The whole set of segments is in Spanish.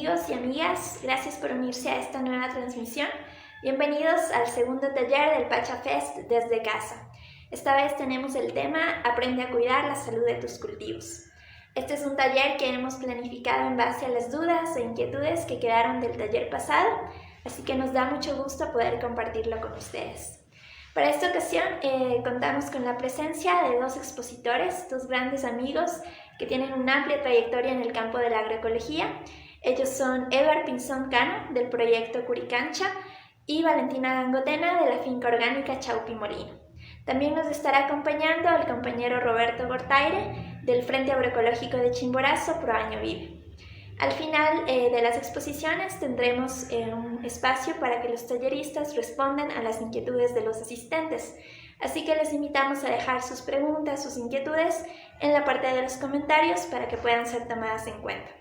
amigos y amigas, gracias por unirse a esta nueva transmisión. Bienvenidos al segundo taller del PachaFest desde casa. Esta vez tenemos el tema Aprende a cuidar la salud de tus cultivos. Este es un taller que hemos planificado en base a las dudas e inquietudes que quedaron del taller pasado, así que nos da mucho gusto poder compartirlo con ustedes. Para esta ocasión contamos con la presencia de dos expositores, dos grandes amigos que tienen una amplia trayectoria en el campo de la agroecología. Ellos son Eduard Pinzón Cano, del proyecto Curicancha, y Valentina Gangotena, de la finca orgánica Chaupi Molino. También nos estará acompañando el compañero Roberto Gortaire, del Frente Agroecológico de Chimborazo, Proaño Vive. Al final de las exposiciones tendremos un espacio para que los talleristas respondan a las inquietudes de los asistentes. Así que les invitamos a dejar sus preguntas, sus inquietudes en la parte de los comentarios para que puedan ser tomadas en cuenta.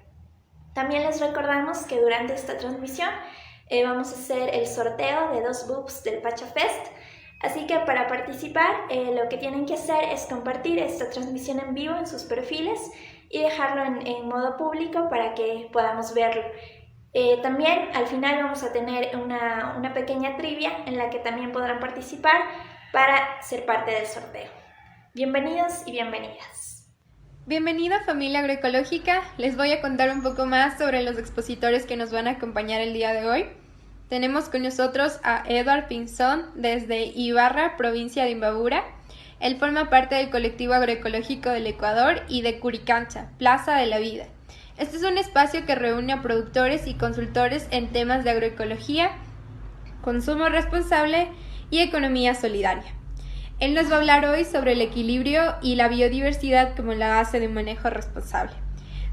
También les recordamos que durante esta transmisión vamos a hacer el sorteo de 2 books del PachaFest. Así que para participar lo que tienen que hacer es compartir esta transmisión en vivo en sus perfiles y dejarlo en modo público para que podamos verlo. También al final vamos a tener una pequeña trivia en la que también podrán participar para ser parte del sorteo. Bienvenidos y bienvenidas. Bienvenida familia agroecológica, les voy a contar un poco más sobre los expositores que nos van a acompañar el día de hoy. Tenemos con nosotros a Eduard Pinzón desde Ibarra, provincia de Imbabura. Él forma parte del colectivo agroecológico del Ecuador y de Curicancha, Plaza de la Vida. Este es un espacio que reúne a productores y consultores en temas de agroecología, consumo responsable y economía solidaria. Él nos va a hablar hoy sobre el equilibrio y la biodiversidad como la base de un manejo responsable.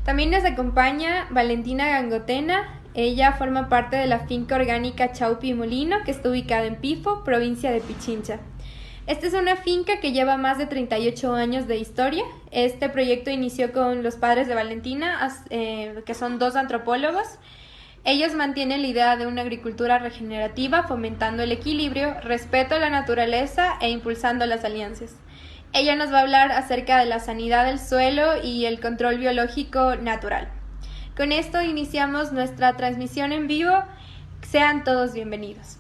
También nos acompaña Valentina Gangotena. Ella forma parte de la finca orgánica Chaupi Molino, que está ubicada en Pifo, provincia de Pichincha. Esta es una finca que lleva más de 38 años de historia. Este proyecto inició con los padres de Valentina, que son 2 antropólogos. Ellos mantienen la idea de una agricultura regenerativa, fomentando el equilibrio, respeto a la naturaleza e impulsando las alianzas. Ella nos va a hablar acerca de la sanidad del suelo y el control biológico natural. Con esto iniciamos nuestra transmisión en vivo. Sean todos bienvenidos.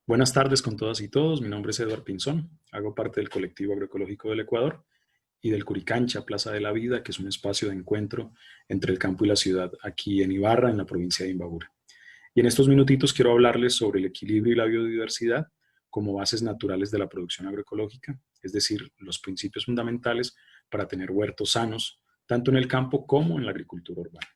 Buenas tardes con todas y todos, mi nombre es Eduard Pinzón, hago parte del colectivo agroecológico del Ecuador y del Curicancha, Plaza de la Vida, que es un espacio de encuentro entre el campo y la ciudad, aquí en Ibarra, en la provincia de Imbabura. Y en estos minutitos quiero hablarles sobre el equilibrio y la biodiversidad como bases naturales de la producción agroecológica, es decir, los principios fundamentales para tener huertos sanos, tanto en el campo como en la agricultura urbana.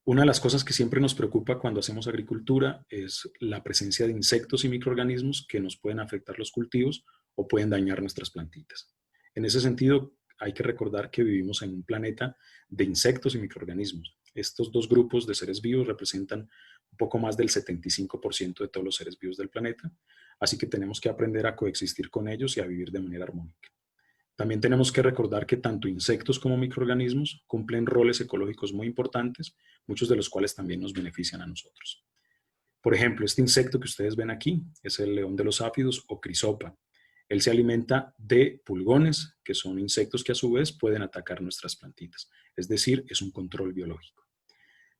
Una de las cosas que siempre nos preocupa cuando hacemos agricultura es la presencia de insectos y microorganismos que nos pueden afectar los cultivos o pueden dañar nuestras plantitas. En ese sentido, hay que recordar que vivimos en un planeta de insectos y microorganismos. Estos 2 grupos de seres vivos representan un poco más del 75% de todos los seres vivos del planeta, así que tenemos que aprender a coexistir con ellos y a vivir de manera armónica. También tenemos que recordar que tanto insectos como microorganismos cumplen roles ecológicos muy importantes, muchos de los cuales también nos benefician a nosotros. Por ejemplo, este insecto que ustedes ven aquí es el león de los áfidos o crisopa. Él se alimenta de pulgones, que son insectos que a su vez pueden atacar nuestras plantitas, es decir, es un control biológico.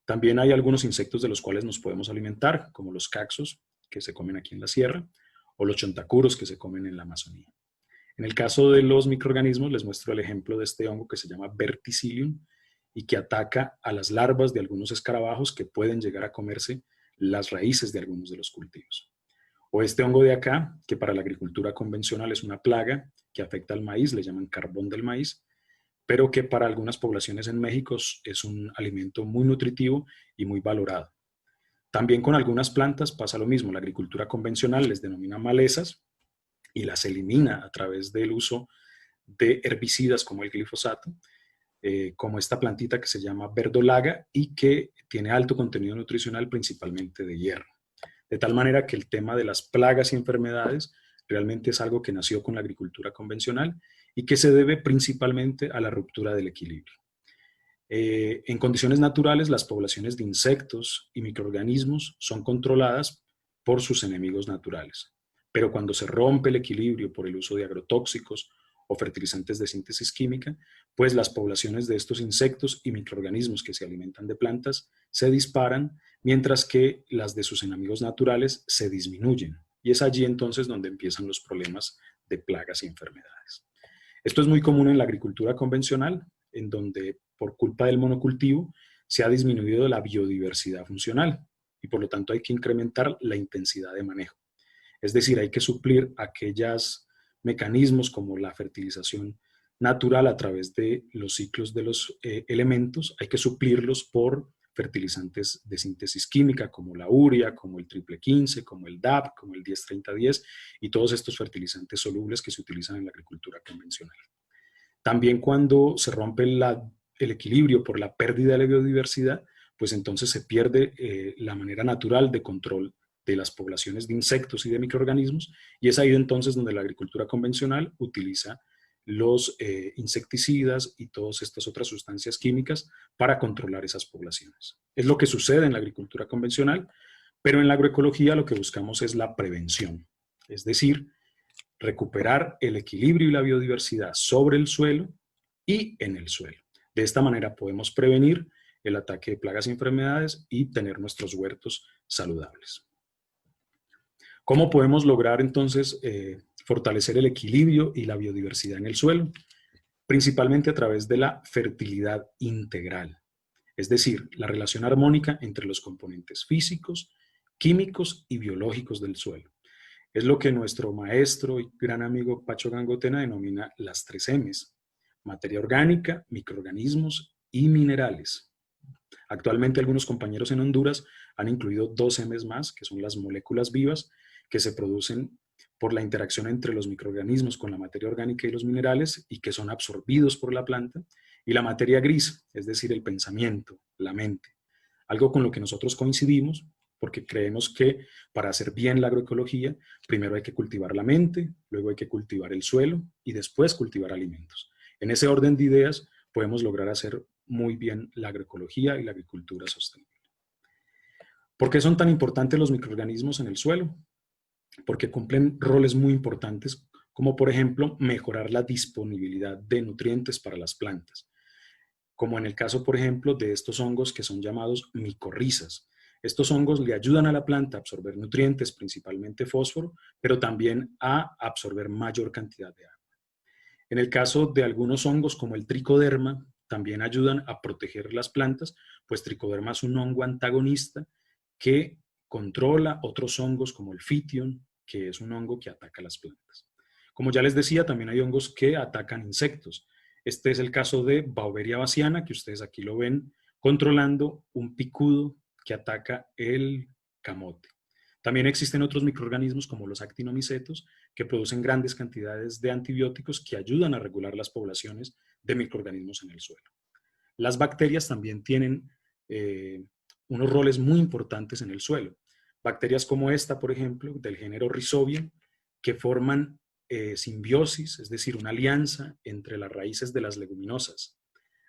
También hay algunos insectos de los cuales nos podemos alimentar, como los caxos, que se comen aquí en la sierra, o los chontacuros, que se comen en la Amazonía. En el caso de los microorganismos, les muestro el ejemplo de este hongo que se llama Verticillium y que ataca a las larvas de algunos escarabajos que pueden llegar a comerse las raíces de algunos de los cultivos. O este hongo de acá, que para la agricultura convencional es una plaga que afecta al maíz, le llaman carbón del maíz, pero que para algunas poblaciones en México es un alimento muy nutritivo y muy valorado. También con algunas plantas pasa lo mismo. La agricultura convencional les denomina malezas y las elimina a través del uso de herbicidas como el glifosato, como esta plantita que se llama verdolaga y que tiene alto contenido nutricional, principalmente de hierro. De tal manera que el tema de las plagas y enfermedades realmente es algo que nació con la agricultura convencional y que se debe principalmente a la ruptura del equilibrio. En condiciones naturales, las poblaciones de insectos y microorganismos son controladas por sus enemigos naturales. Pero cuando se rompe el equilibrio por el uso de agrotóxicos o fertilizantes de síntesis química, pues las poblaciones de estos insectos y microorganismos que se alimentan de plantas se disparan, mientras que las de sus enemigos naturales se disminuyen. Y es allí entonces donde empiezan los problemas de plagas y enfermedades. Esto es muy común en la agricultura convencional, en donde por culpa del monocultivo se ha disminuido la biodiversidad funcional y por lo tanto hay que incrementar la intensidad de manejo. Es decir, hay que suplir aquellos mecanismos como la fertilización natural a través de los ciclos de los elementos, hay que suplirlos por fertilizantes de síntesis química como la urea, como el triple 15, como el DAP, como el 10-30-10 y todos estos fertilizantes solubles que se utilizan en la agricultura convencional. También cuando se rompe el equilibrio por la pérdida de la biodiversidad, pues entonces se pierde la manera natural de control de las poblaciones de insectos y de microorganismos, y es ahí entonces donde la agricultura convencional utiliza los insecticidas y todas estas otras sustancias químicas para controlar esas poblaciones. Es lo que sucede en la agricultura convencional, pero en la agroecología lo que buscamos es la prevención, es decir, recuperar el equilibrio y la biodiversidad sobre el suelo y en el suelo. De esta manera podemos prevenir el ataque de plagas y enfermedades y tener nuestros huertos saludables. ¿Cómo podemos lograr entonces fortalecer el equilibrio y la biodiversidad en el suelo? Principalmente a través de la fertilidad integral, es decir, la relación armónica entre los componentes físicos, químicos y biológicos del suelo. Es lo que nuestro maestro y gran amigo Pacho Gangotena denomina las 3 M's: materia orgánica, microorganismos y minerales. Actualmente algunos compañeros en Honduras han incluido 2 M's más, que son las moléculas vivas, que se producen por la interacción entre los microorganismos con la materia orgánica y los minerales y que son absorbidos por la planta, y la materia gris, es decir, el pensamiento, la mente. Algo con lo que nosotros coincidimos, porque creemos que para hacer bien la agroecología, primero hay que cultivar la mente, luego hay que cultivar el suelo y después cultivar alimentos. En ese orden de ideas podemos lograr hacer muy bien la agroecología y la agricultura sostenible. ¿Por qué son tan importantes los microorganismos en el suelo? Porque cumplen roles muy importantes, como por ejemplo mejorar la disponibilidad de nutrientes para las plantas, como en el caso por ejemplo de estos hongos que son llamados micorrizas. Estos hongos le ayudan a la planta a absorber nutrientes, principalmente fósforo, pero también a absorber mayor cantidad de agua. En el caso de algunos hongos como el tricoderma, también ayudan a proteger las plantas, pues tricoderma es un hongo antagonista que controla otros hongos como el fitium, que es un hongo que ataca las plantas. Como ya les decía, también hay hongos que atacan insectos. Este es el caso de Beauveria bassiana, que ustedes aquí lo ven, controlando un picudo que ataca el camote. También existen otros microorganismos como los actinomicetos que producen grandes cantidades de antibióticos que ayudan a regular las poblaciones de microorganismos en el suelo. Las bacterias también tienen unos roles muy importantes en el suelo. Bacterias como esta, por ejemplo, del género Rhizobium, que forman simbiosis, es decir, una alianza entre las raíces de las leguminosas,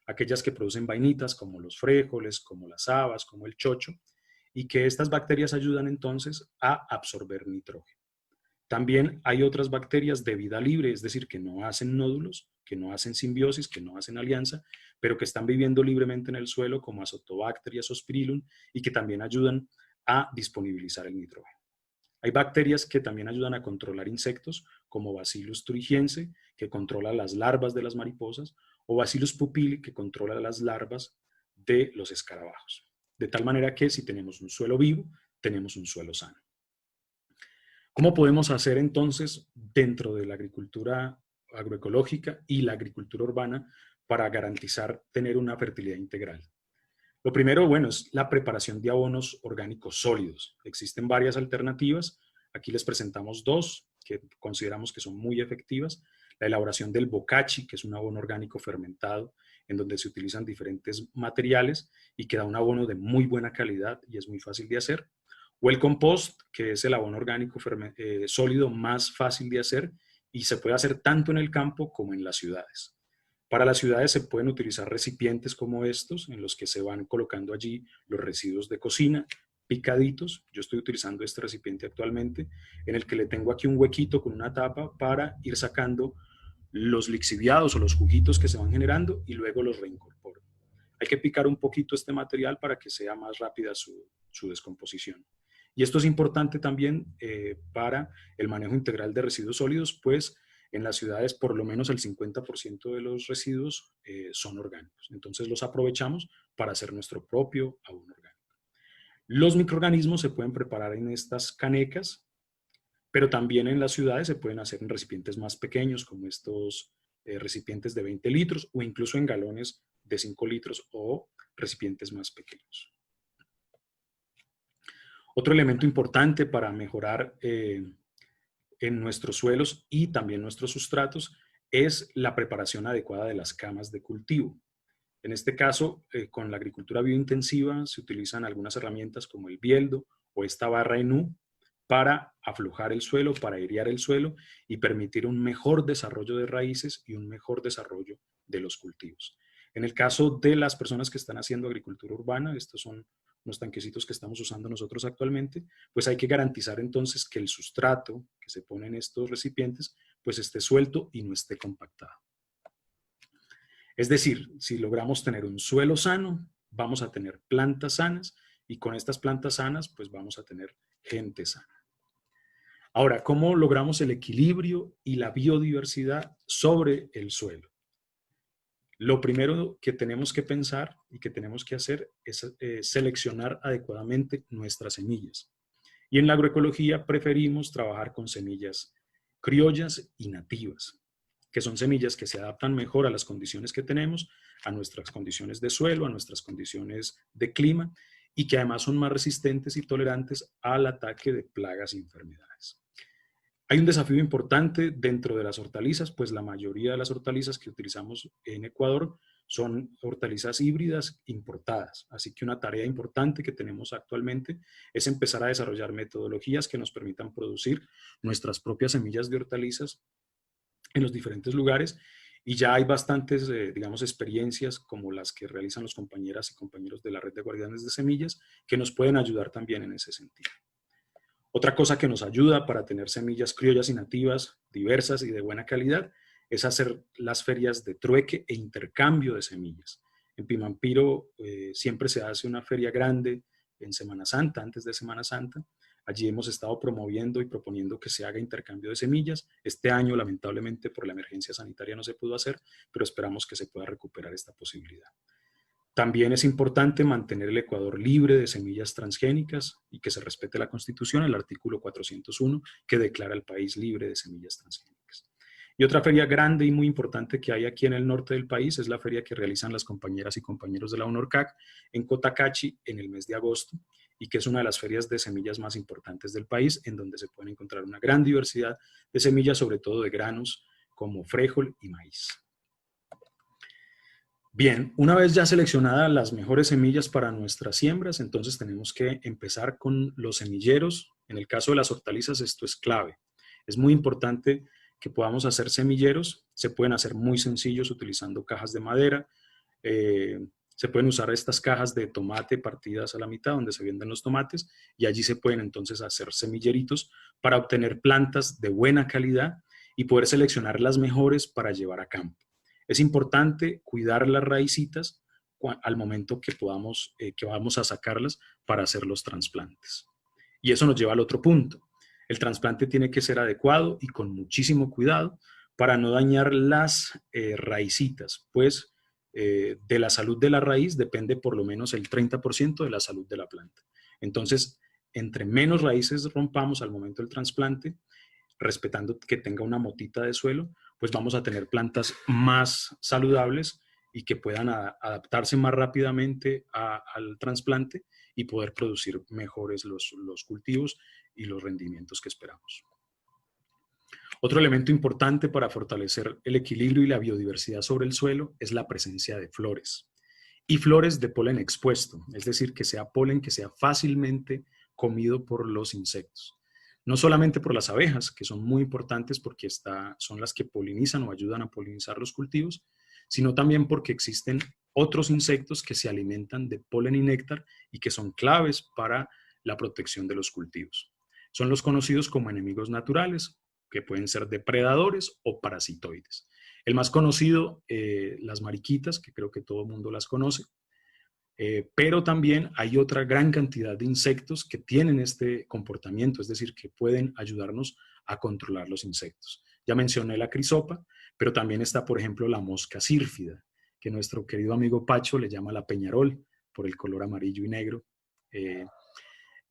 aquellas que producen vainitas como los frijoles, como las habas, como el chocho, y que estas bacterias ayudan entonces a absorber nitrógeno. También hay otras bacterias de vida libre, es decir, que no hacen nódulos, que no hacen simbiosis, que no hacen alianza, pero que están viviendo libremente en el suelo, como Azotobacter y Azospirillum, y que también ayudan a disponibilizar el nitrógeno. Hay bacterias que también ayudan a controlar insectos, como Bacillus thuringiense, que controla las larvas de las mariposas, o Bacillus pupilli, que controla las larvas de los escarabajos. De tal manera que si tenemos un suelo vivo, tenemos un suelo sano. ¿Cómo podemos hacer entonces dentro de la agricultura agroecológica y la agricultura urbana para garantizar tener una fertilidad integral? Lo primero, bueno, es la preparación de abonos orgánicos sólidos. Existen varias alternativas. Aquí les presentamos 2 que consideramos que son muy efectivas. La elaboración del bocachi, que es un abono orgánico fermentado, en donde se utilizan diferentes materiales y que da un abono de muy buena calidad y es muy fácil de hacer. O el compost, que es el abono orgánico sólido más fácil de hacer y se puede hacer tanto en el campo como en las ciudades. Para las ciudades se pueden utilizar recipientes como estos, en los que se van colocando allí los residuos de cocina, picaditos. Yo estoy utilizando este recipiente actualmente, en el que le tengo aquí un huequito con una tapa para ir sacando los lixiviados o los juguitos que se van generando y luego los reincorporo. Hay que picar un poquito este material para que sea más rápida su descomposición. Y esto es importante también para el manejo integral de residuos sólidos, pues en las ciudades por lo menos el 50% de los residuos son orgánicos. Entonces los aprovechamos para hacer nuestro propio abono orgánico. Los microorganismos se pueden preparar en estas canecas, pero también en las ciudades se pueden hacer en recipientes más pequeños, como estos recipientes de 20 litros o incluso en galones de 5 litros o recipientes más pequeños. Otro elemento importante para mejorar en nuestros suelos y también nuestros sustratos es la preparación adecuada de las camas de cultivo. En este caso, con la agricultura biointensiva se utilizan algunas herramientas como el bieldo o esta barra en U para aflojar el suelo, para airear el suelo y permitir un mejor desarrollo de raíces y un mejor desarrollo de los cultivos. En el caso de las personas que están haciendo agricultura urbana, estos son unos tanquecitos que estamos usando nosotros actualmente, pues hay que garantizar entonces que el sustrato que se pone en estos recipientes pues esté suelto y no esté compactado. Es decir, si logramos tener un suelo sano, vamos a tener plantas sanas y con estas plantas sanas pues vamos a tener gente sana. Ahora, ¿cómo logramos el equilibrio y la biodiversidad sobre el suelo? Lo primero que tenemos que pensar y que tenemos que hacer es seleccionar adecuadamente nuestras semillas. Y en la agroecología preferimos trabajar con semillas criollas y nativas, que son semillas que se adaptan mejor a las condiciones que tenemos, a nuestras condiciones de suelo, a nuestras condiciones de clima, y que además son más resistentes y tolerantes al ataque de plagas y enfermedades. Hay un desafío importante dentro de las hortalizas, pues la mayoría de las hortalizas que utilizamos en Ecuador son hortalizas híbridas importadas. Así que una tarea importante que tenemos actualmente es empezar a desarrollar metodologías que nos permitan producir nuestras propias semillas de hortalizas en los diferentes lugares. Y ya hay bastantes, digamos, experiencias como las que realizan los compañeras y compañeros de la Red de Guardianes de Semillas que nos pueden ayudar también en ese sentido. Otra cosa que nos ayuda para tener semillas criollas y nativas diversas y de buena calidad es hacer las ferias de trueque e intercambio de semillas. En Pimampiro siempre se hace una feria grande en Semana Santa, antes de Semana Santa. Allí hemos estado promoviendo y proponiendo que se haga intercambio de semillas. Este año, lamentablemente, por la emergencia sanitaria no se pudo hacer, pero esperamos que se pueda recuperar esta posibilidad. También es importante mantener el Ecuador libre de semillas transgénicas y que se respete la Constitución, el artículo 401, que declara el país libre de semillas transgénicas. Y otra feria grande y muy importante que hay aquí en el norte del país es la feria que realizan las compañeras y compañeros de la UNORCAC en Cotacachi en el mes de agosto, y que es una de las ferias de semillas más importantes del país, en donde se puede encontrar una gran diversidad de semillas, sobre todo de granos como frijol y maíz. Bien, una vez ya seleccionadas las mejores semillas para nuestras siembras, entonces tenemos que empezar con los semilleros. En el caso de las hortalizas esto es clave. Es muy importante que podamos hacer semilleros. Se pueden hacer muy sencillos utilizando cajas de madera. Se pueden usar estas cajas de tomate partidas a la mitad donde se venden los tomates y allí se pueden entonces hacer semilleritos para obtener plantas de buena calidad y poder seleccionar las mejores para llevar a campo. Es importante cuidar las raícitas al momento que vamos a sacarlas para hacer los trasplantes. Y eso nos lleva al otro punto. El trasplante tiene que ser adecuado y con muchísimo cuidado para no dañar las raícitas, pues de la salud de la raíz depende por lo menos el 30% de la salud de la planta. Entonces, entre menos raíces rompamos al momento del trasplante, respetando que tenga una motita de suelo, pues vamos a tener plantas más saludables y que puedan adaptarse más rápidamente al trasplante y poder producir mejores los cultivos y los rendimientos que esperamos. Otro elemento importante para fortalecer el equilibrio y la biodiversidad sobre el suelo es la presencia de flores. Y flores de polen expuesto, es decir, que sea polen que sea fácilmente comido por los insectos. No solamente por las abejas, que son muy importantes porque son las que polinizan o ayudan a polinizar los cultivos, sino también porque existen otros insectos que se alimentan de polen y néctar y que son claves para la protección de los cultivos. Son los conocidos como enemigos naturales, que pueden ser depredadores o parasitoides. El más conocido, las mariquitas, que creo que todo el mundo las conoce, pero también hay otra gran cantidad de insectos que tienen este comportamiento, es decir, que pueden ayudarnos a controlar los insectos. Ya mencioné la crisopa, pero también está, por ejemplo, la mosca sírfida, que nuestro querido amigo Pacho le llama la peñarol, por el color amarillo y negro.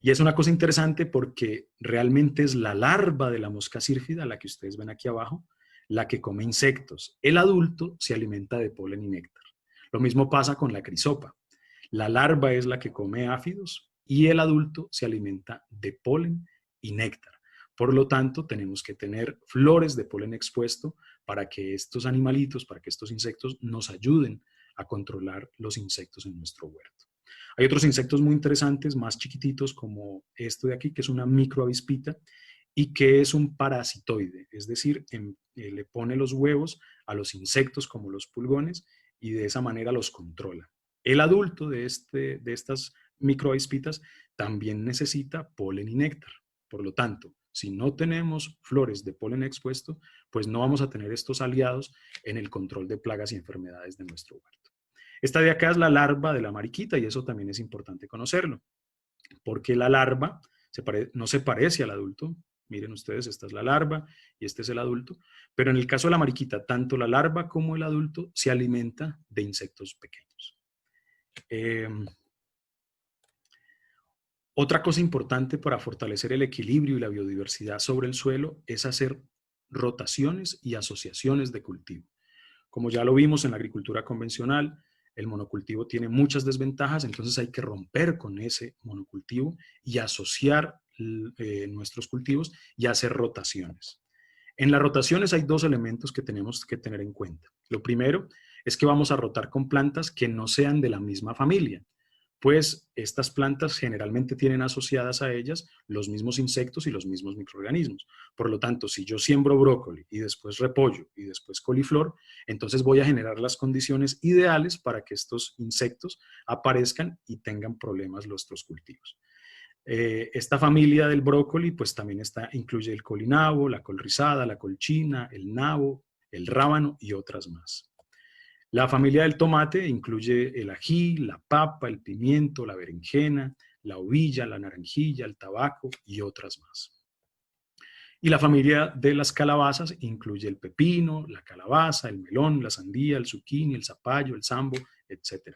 Y es una cosa interesante porque realmente es la larva de la mosca sírfida, la que ustedes ven aquí abajo, la que come insectos. El adulto se alimenta de polen y néctar. Lo mismo pasa con la crisopa. La larva es la que come áfidos y el adulto se alimenta de polen y néctar. Por lo tanto, tenemos que tener flores de polen expuesto para que estos animalitos, para que estos insectos nos ayuden a controlar los insectos en nuestro huerto. Hay otros insectos muy interesantes, más chiquititos, como esto de aquí, que es una microavispita y que es un parasitoide, es decir, le pone los huevos a los insectos como los pulgones y de esa manera los controla. El adulto de estas microavispitas también necesita polen y néctar. Por lo tanto, si no tenemos flores de polen expuesto, pues no vamos a tener estos aliados en el control de plagas y enfermedades de nuestro huerto. Esta de acá es la larva de la mariquita y eso también es importante conocerlo, porque la larva no se parece al adulto. Miren ustedes, esta es la larva y este es el adulto, pero en el caso de la mariquita, tanto la larva como el adulto se alimenta de insectos pequeños. Otra cosa importante para fortalecer el equilibrio y la biodiversidad sobre el suelo es hacer rotaciones y asociaciones de cultivo. Como ya lo vimos en la agricultura convencional, el monocultivo tiene muchas desventajas, entonces hay que romper con ese monocultivo y asociar nuestros cultivos y hacer rotaciones. En las rotaciones hay dos elementos que tenemos que tener en cuenta. Lo primero es que vamos a rotar con plantas que no sean de la misma familia, pues estas plantas generalmente tienen asociadas a ellas los mismos insectos y los mismos microorganismos. Por lo tanto, si yo siembro brócoli y después repollo y después coliflor, entonces voy a generar las condiciones ideales para que estos insectos aparezcan y tengan problemas nuestros cultivos. Esta familia del brócoli pues también incluye el colinabo, la col rizada, la col china, el nabo, el rábano y otras más. La familia del tomate incluye el ají, la papa, el pimiento, la berenjena, la uvilla, la naranjilla, el tabaco y otras más. Y la familia de las calabazas incluye el pepino, la calabaza, el melón, la sandía, el zucchini, el zapallo, el sambo, etc.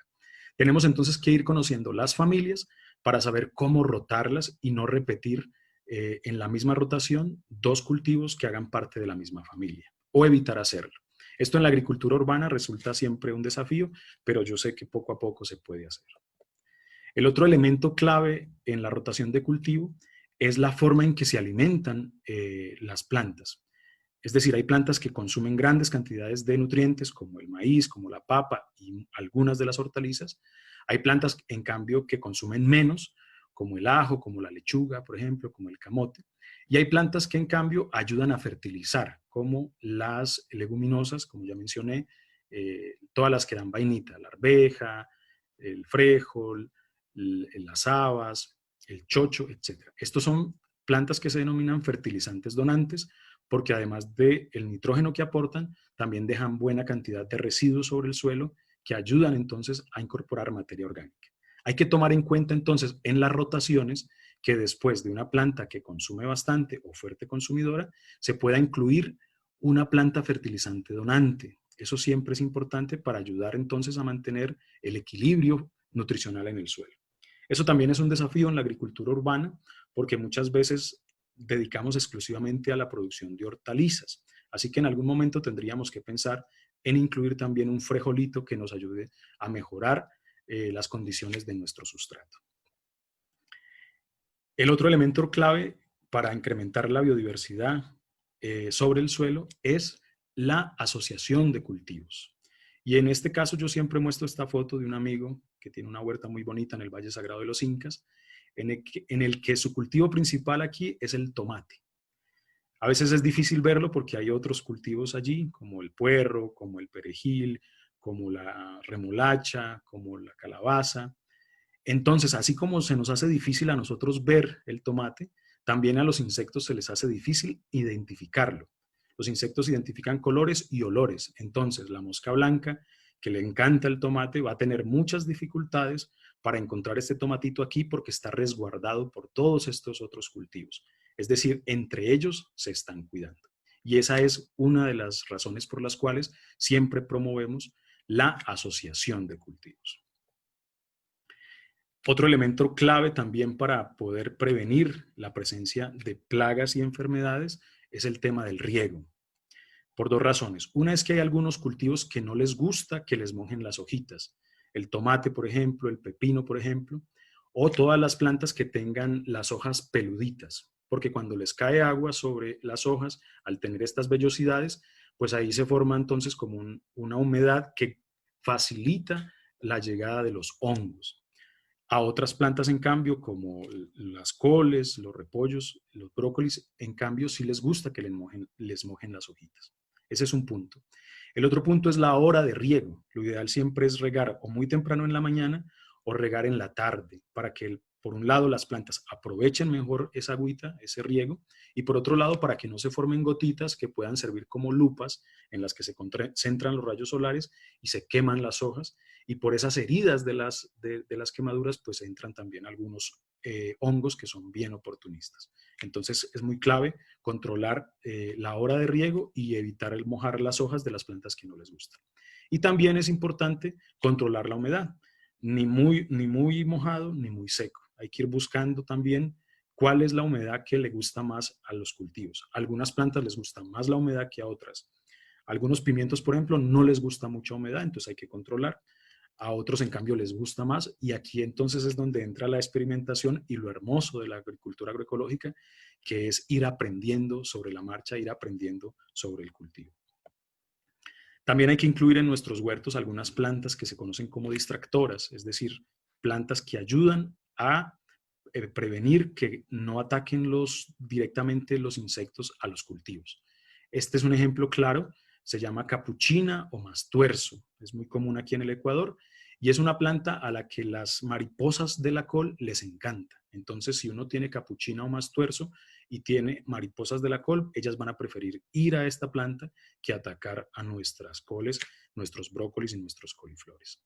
Tenemos entonces que ir conociendo las familias para saber cómo rotarlas y no repetir en la misma rotación dos cultivos que hagan parte de la misma familia, o evitar hacerlo. Esto en la agricultura urbana resulta siempre un desafío, pero yo sé que poco a poco se puede hacer. El otro elemento clave en la rotación de cultivo es la forma en que se alimentan las plantas. Es decir, hay plantas que consumen grandes cantidades de nutrientes, como el maíz, como la papa y algunas de las hortalizas. Hay plantas, en cambio, que consumen menos, como el ajo, como la lechuga, por ejemplo, como el camote. Y hay plantas que, en cambio, ayudan a fertilizar, como las leguminosas, como ya mencioné, todas las que dan vainita, la arveja, el frijol, las habas, el chocho, etc. Estos son plantas que se denominan fertilizantes donantes, porque además del nitrógeno que aportan, también dejan buena cantidad de residuos sobre el suelo que ayudan entonces a incorporar materia orgánica. Hay que tomar en cuenta entonces en las rotaciones que después de una planta que consume bastante o fuerte consumidora, se pueda incluir una planta fertilizante donante. Eso siempre es importante para ayudar entonces a mantener el equilibrio nutricional en el suelo. Eso también es un desafío en la agricultura urbana porque muchas veces dedicamos exclusivamente a la producción de hortalizas. Así que en algún momento tendríamos que pensar en incluir también un frijolito que nos ayude a mejorar las condiciones de nuestro sustrato. El otro elemento clave para incrementar la biodiversidad sobre el suelo es la asociación de cultivos. Y en este caso yo siempre muestro esta foto de un amigo que tiene una huerta muy bonita en el Valle Sagrado de los Incas, en el que su cultivo principal aquí es el tomate. A veces es difícil verlo porque hay otros cultivos allí, como el puerro, como el perejil, como la remolacha, como la calabaza. Entonces, así como se nos hace difícil a nosotros ver el tomate, también a los insectos se les hace difícil identificarlo. Los insectos identifican colores y olores. Entonces, la mosca blanca, que le encanta el tomate, va a tener muchas dificultades para encontrar este tomatito aquí porque está resguardado por todos estos otros cultivos. Es decir, entre ellos se están cuidando. Y esa es una de las razones por las cuales siempre promovemos la asociación de cultivos. Otro elemento clave también para poder prevenir la presencia de plagas y enfermedades es el tema del riego. Por dos razones. Una es que hay algunos cultivos que no les gusta que les mojen las hojitas. El tomate, por ejemplo, el pepino, por ejemplo, o todas las plantas que tengan las hojas peluditas, porque cuando les cae agua sobre las hojas, al tener estas vellosidades, pues ahí se forma entonces como una humedad que facilita la llegada de los hongos. A otras plantas, en cambio, como las coles, los repollos, los brócolis, en cambio, sí les gusta que les mojen las hojitas. Ese es un punto. El otro punto es la hora de riego. Lo ideal siempre es regar o muy temprano en la mañana o regar en la tarde, para que, por un lado, las plantas aprovechen mejor esa agüita, ese riego, y por otro lado, para que no se formen gotitas que puedan servir como lupas en las que se concentran los rayos solares y se queman las hojas, y por esas heridas de las quemaduras, pues entran también algunos hongos que son bien oportunistas. Entonces es muy clave controlar la hora de riego y evitar el mojar las hojas de las plantas que no les gustan. Y también es importante controlar la humedad, ni muy mojado ni muy seco. Hay que ir buscando también cuál es la humedad que le gusta más a los cultivos. A algunas plantas les gusta más la humedad que a otras. A algunos pimientos, por ejemplo, no les gusta mucha humedad, entonces hay que controlar. A otros, en cambio, les gusta más, y aquí entonces es donde entra la experimentación y lo hermoso de la agricultura agroecológica, que es ir aprendiendo sobre la marcha, ir aprendiendo sobre el cultivo. También hay que incluir en nuestros huertos algunas plantas que se conocen como distractoras, es decir, plantas que ayudan a prevenir que no ataquen directamente los insectos a los cultivos. Este es un ejemplo claro. Se llama capuchina o mastuerzo. Es muy común aquí en el Ecuador y es una planta a la que las mariposas de la col les encanta. Entonces, si uno tiene capuchina o mastuerzo y tiene mariposas de la col, ellas van a preferir ir a esta planta que atacar a nuestras coles, nuestros brócolis y nuestros coliflores.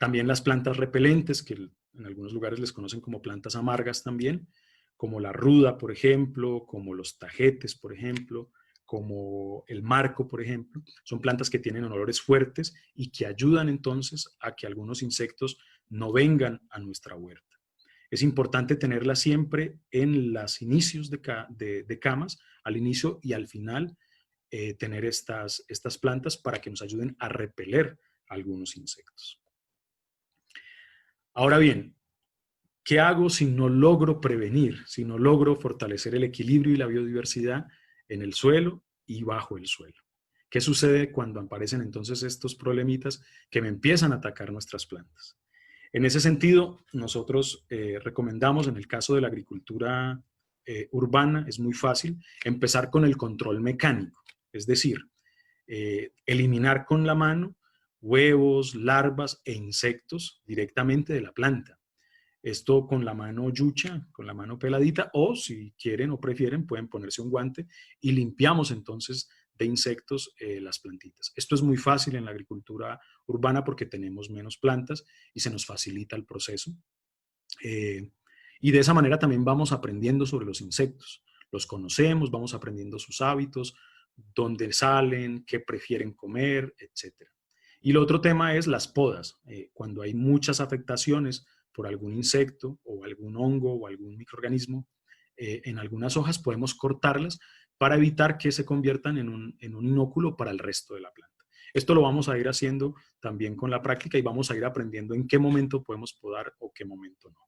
También las plantas repelentes, que en algunos lugares les conocen como plantas amargas también, como la ruda, por ejemplo, como los tajetes, por ejemplo, como el marco, por ejemplo, son plantas que tienen olores fuertes y que ayudan entonces a que algunos insectos no vengan a nuestra huerta. Es importante tenerlas siempre en los inicios de camas, al inicio y al final, tener estas plantas para que nos ayuden a repeler algunos insectos. Ahora bien, ¿qué hago si no logro prevenir, si no logro fortalecer el equilibrio y la biodiversidad en el suelo y bajo el suelo? ¿Qué sucede cuando aparecen entonces estos problemitas que me empiezan a atacar nuestras plantas? En ese sentido, nosotros recomendamos, en el caso de la agricultura urbana, es muy fácil empezar con el control mecánico, es decir, eliminar con la mano huevos, larvas e insectos directamente de la planta. Esto con la mano yucha, con la mano peladita, o si quieren o prefieren pueden ponerse un guante y limpiamos entonces de insectos las plantitas. Esto es muy fácil en la agricultura urbana porque tenemos menos plantas y se nos facilita el proceso. Y de esa manera también vamos aprendiendo sobre los insectos. Los conocemos, vamos aprendiendo sus hábitos, dónde salen, qué prefieren comer, etc. Y el otro tema es las podas. Cuando hay muchas afectaciones por algún insecto o algún hongo o algún microorganismo en algunas hojas, podemos cortarlas para evitar que se conviertan en un inóculo para el resto de la planta. Esto lo vamos a ir haciendo también con la práctica y vamos a ir aprendiendo en qué momento podemos podar o qué momento no.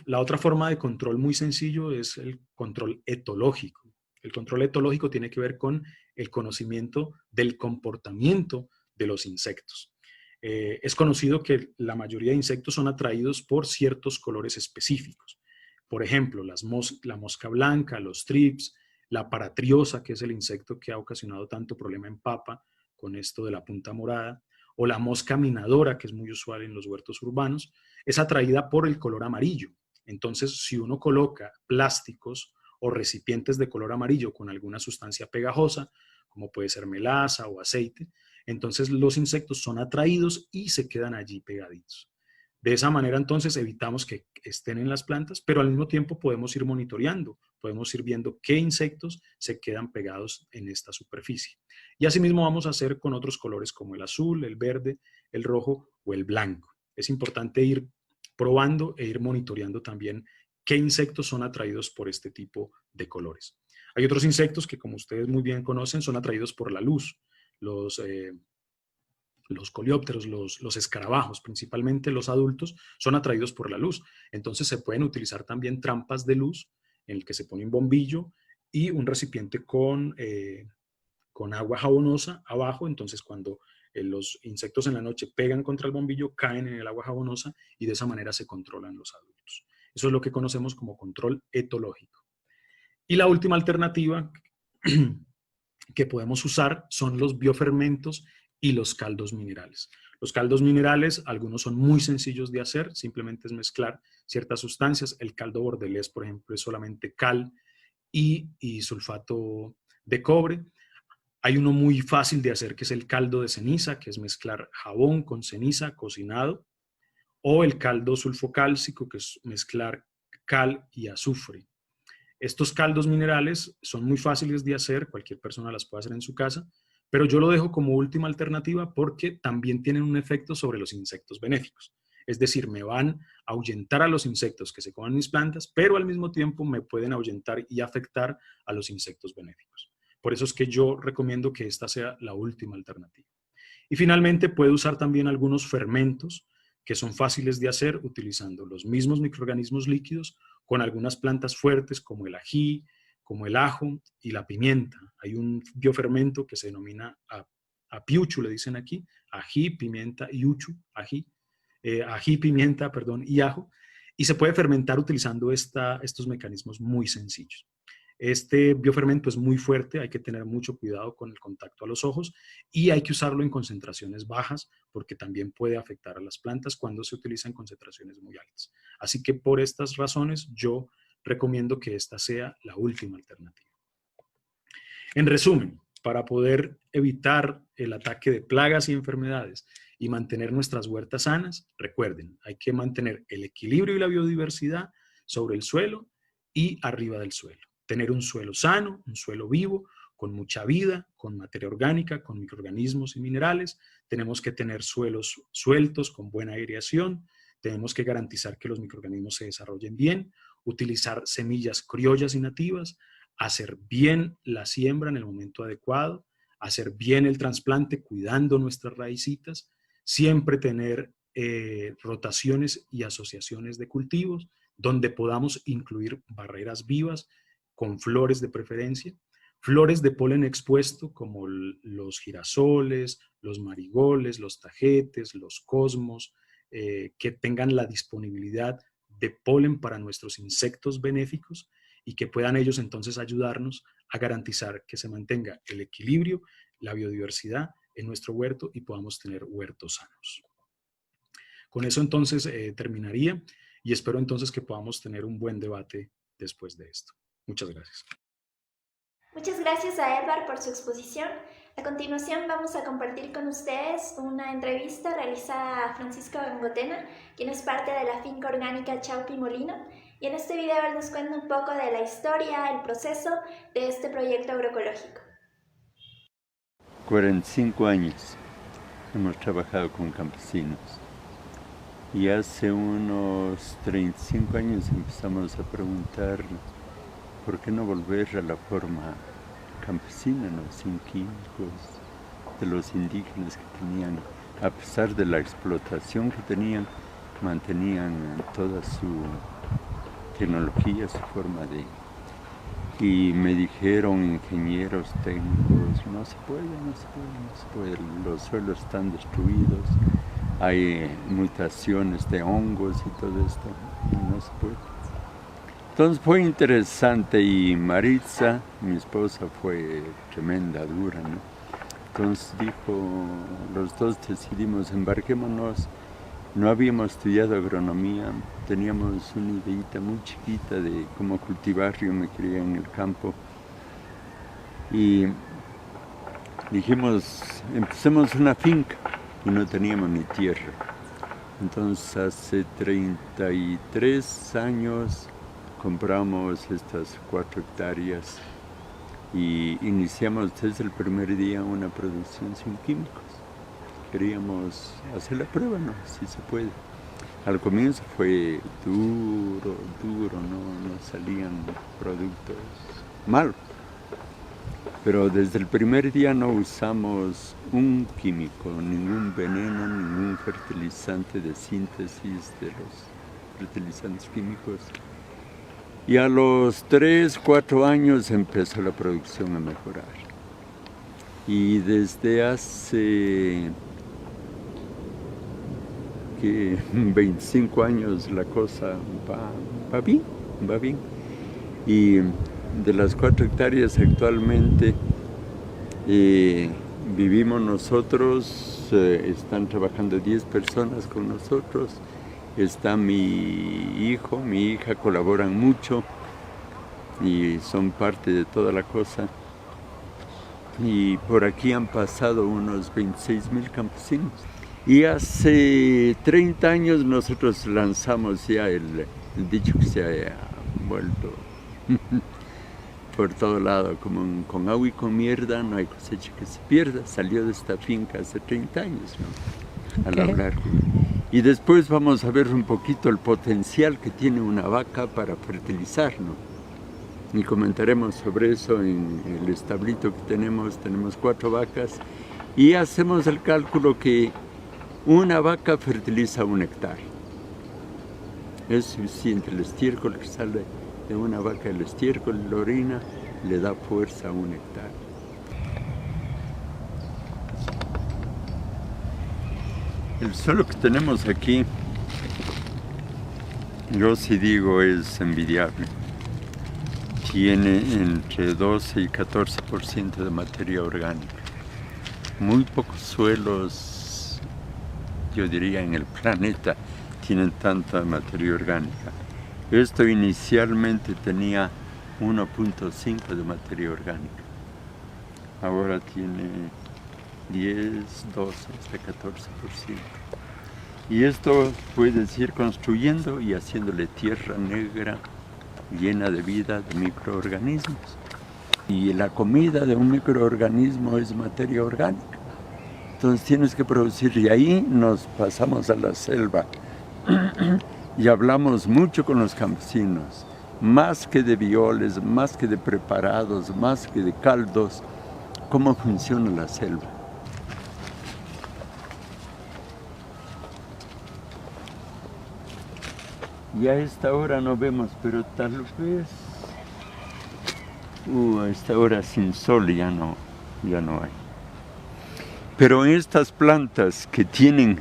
La otra forma de control muy sencillo es el control etológico. El control etológico tiene que ver con el conocimiento del comportamiento de los insectos. Es conocido que la mayoría de insectos son atraídos por ciertos colores específicos. Por ejemplo, la mosca blanca, los thrips, la paratriosa, que es el insecto que ha ocasionado tanto problema en papa con esto de la punta morada, o la mosca minadora, que es muy usual en los huertos urbanos, es atraída por el color amarillo. Entonces, si uno coloca plásticos o recipientes de color amarillo con alguna sustancia pegajosa, como puede ser melaza o aceite, entonces los insectos son atraídos y se quedan allí pegaditos. De esa manera, entonces, evitamos que estén en las plantas, pero al mismo tiempo podemos ir monitoreando, podemos ir viendo qué insectos se quedan pegados en esta superficie. Y asimismo vamos a hacer con otros colores como el azul, el verde, el rojo o el blanco. Es importante ir probando e ir monitoreando también qué insectos son atraídos por este tipo de colores. Hay otros insectos que, como ustedes muy bien conocen, son atraídos por la luz. Los coleópteros, los escarabajos, principalmente los adultos, son atraídos por la luz. Entonces se pueden utilizar también trampas de luz en el que se pone un bombillo y un recipiente con agua jabonosa abajo. Entonces cuando los insectos en la noche pegan contra el bombillo, caen en el agua jabonosa y de esa manera se controlan los adultos. Eso es lo que conocemos como control etológico. Y la última alternativa que podemos usar son los biofermentos y los caldos minerales. Los caldos minerales, algunos son muy sencillos de hacer, simplemente es mezclar ciertas sustancias. El caldo bordelés, por ejemplo, es solamente cal y sulfato de cobre. Hay uno muy fácil de hacer que es el caldo de ceniza, que es mezclar jabón con ceniza cocinado, o el caldo sulfocálcico, que es mezclar cal y azufre. Estos caldos minerales son muy fáciles de hacer, cualquier persona las puede hacer en su casa, pero yo lo dejo como última alternativa porque también tienen un efecto sobre los insectos benéficos. Es decir, me van a ahuyentar a los insectos que se coman mis plantas, pero al mismo tiempo me pueden ahuyentar y afectar a los insectos benéficos. Por eso es que yo recomiendo que esta sea la última alternativa. Y finalmente puede usar también algunos fermentos que son fáciles de hacer utilizando los mismos microorganismos líquidos con algunas plantas fuertes como el ají, como el ajo y la pimienta. Hay un biofermento que se denomina apiuchu, le dicen aquí, ají, pimienta y uchu, ají, pimienta, perdón, y ajo, y se puede fermentar utilizando estos mecanismos muy sencillos. Este biofermento es muy fuerte, hay que tener mucho cuidado con el contacto a los ojos y hay que usarlo en concentraciones bajas porque también puede afectar a las plantas cuando se utiliza en concentraciones muy altas. Así que por estas razones yo recomiendo que esta sea la última alternativa. En resumen, para poder evitar el ataque de plagas y enfermedades y mantener nuestras huertas sanas, recuerden, hay que mantener el equilibrio y la biodiversidad sobre el suelo y arriba del suelo. Tener un suelo sano, un suelo vivo, con mucha vida, con materia orgánica, con microorganismos y minerales. Tenemos que tener suelos sueltos, con buena aireación. Tenemos que garantizar que los microorganismos se desarrollen bien, utilizar semillas criollas y nativas, hacer bien la siembra en el momento adecuado, hacer bien el trasplante cuidando nuestras raícitas, siempre tener rotaciones y asociaciones de cultivos donde podamos incluir barreras vivas con flores de preferencia, flores de polen expuesto como los girasoles, los marigoles, los tajetes, los cosmos, que tengan la disponibilidad de polen para nuestros insectos benéficos y que puedan ellos entonces ayudarnos a garantizar que se mantenga el equilibrio, la biodiversidad en nuestro huerto y podamos tener huertos sanos. Con eso entonces terminaría y espero entonces que podamos tener un buen debate después de esto. Muchas gracias. Muchas gracias a Edvard por su exposición. A continuación vamos a compartir con ustedes una entrevista realizada a Francisco Gangotena, quien es parte de la finca orgánica Chaupi Molino, y en este video él nos cuenta un poco de la historia, el proceso de este proyecto agroecológico. 45 años hemos trabajado con campesinos y hace unos 35 años empezamos a preguntar ¿por qué no volver a la forma campesina, ¿no? Sin químicos, de los indígenas que tenían, a pesar de la explotación que tenían, mantenían toda su tecnología, su forma de... Y me dijeron ingenieros técnicos, no se puede, los suelos están destruidos, hay mutaciones de hongos y todo esto, no se puede. Entonces fue interesante y Maritza, mi esposa, fue tremenda, dura, ¿no? Entonces dijo, los dos decidimos, embarquémonos. No habíamos estudiado agronomía, teníamos una ideita muy chiquita de cómo cultivar, yo me crié en el campo. Y dijimos, empecemos una finca y no teníamos ni tierra. Entonces hace 33 años compramos estas 4 hectáreas y iniciamos desde el primer día una producción sin químicos. Queríamos hacer la prueba, ¿no? Si se puede. Al comienzo fue duro, no salían productos malos. Pero desde el primer día no usamos un químico, ningún veneno, ningún fertilizante de síntesis de los fertilizantes químicos. Y a los 3, 4 años empezó la producción a mejorar. Y desde hace 25 años la cosa va bien. Y de las 4 hectáreas actualmente vivimos nosotros, están trabajando 10 personas con nosotros, está mi hijo, mi hija, colaboran mucho y son parte de toda la cosa. Y por aquí han pasado unos 26,000 campesinos. Y hace 30 años nosotros lanzamos ya el dicho que se ha vuelto por todo lado, como con agua y con mierda no hay cosecha que se pierda. Salió de esta finca hace 30 años, ¿no? Okay. A lo largo. Y después vamos a ver un poquito el potencial que tiene una vaca para fertilizar, ¿no? Y comentaremos sobre eso en el establito que tenemos 4 vacas y hacemos el cálculo que una vaca fertiliza 1 hectárea. Es suficiente el estiércol que sale de una vaca, el estiércol, la orina, le da fuerza a 1 hectárea. El suelo que tenemos aquí, yo sí digo, es envidiable. Tiene entre 12 y 14% de materia orgánica. Muy pocos suelos, yo diría, en el planeta tienen tanta materia orgánica. Esto inicialmente tenía 1.5 de materia orgánica. Ahora tiene 10, 12, hasta 14%. Y esto puedes ir construyendo y haciéndole tierra negra llena de vida, de microorganismos. Y la comida de un microorganismo es materia orgánica. Entonces tienes que producir, y ahí nos pasamos a la selva. Y hablamos mucho con los campesinos, más que de violes, más que de preparados, más que de caldos, cómo funciona la selva. Y a esta hora no vemos, pero tal vez a esta hora sin sol ya no hay. Pero estas plantas que tienen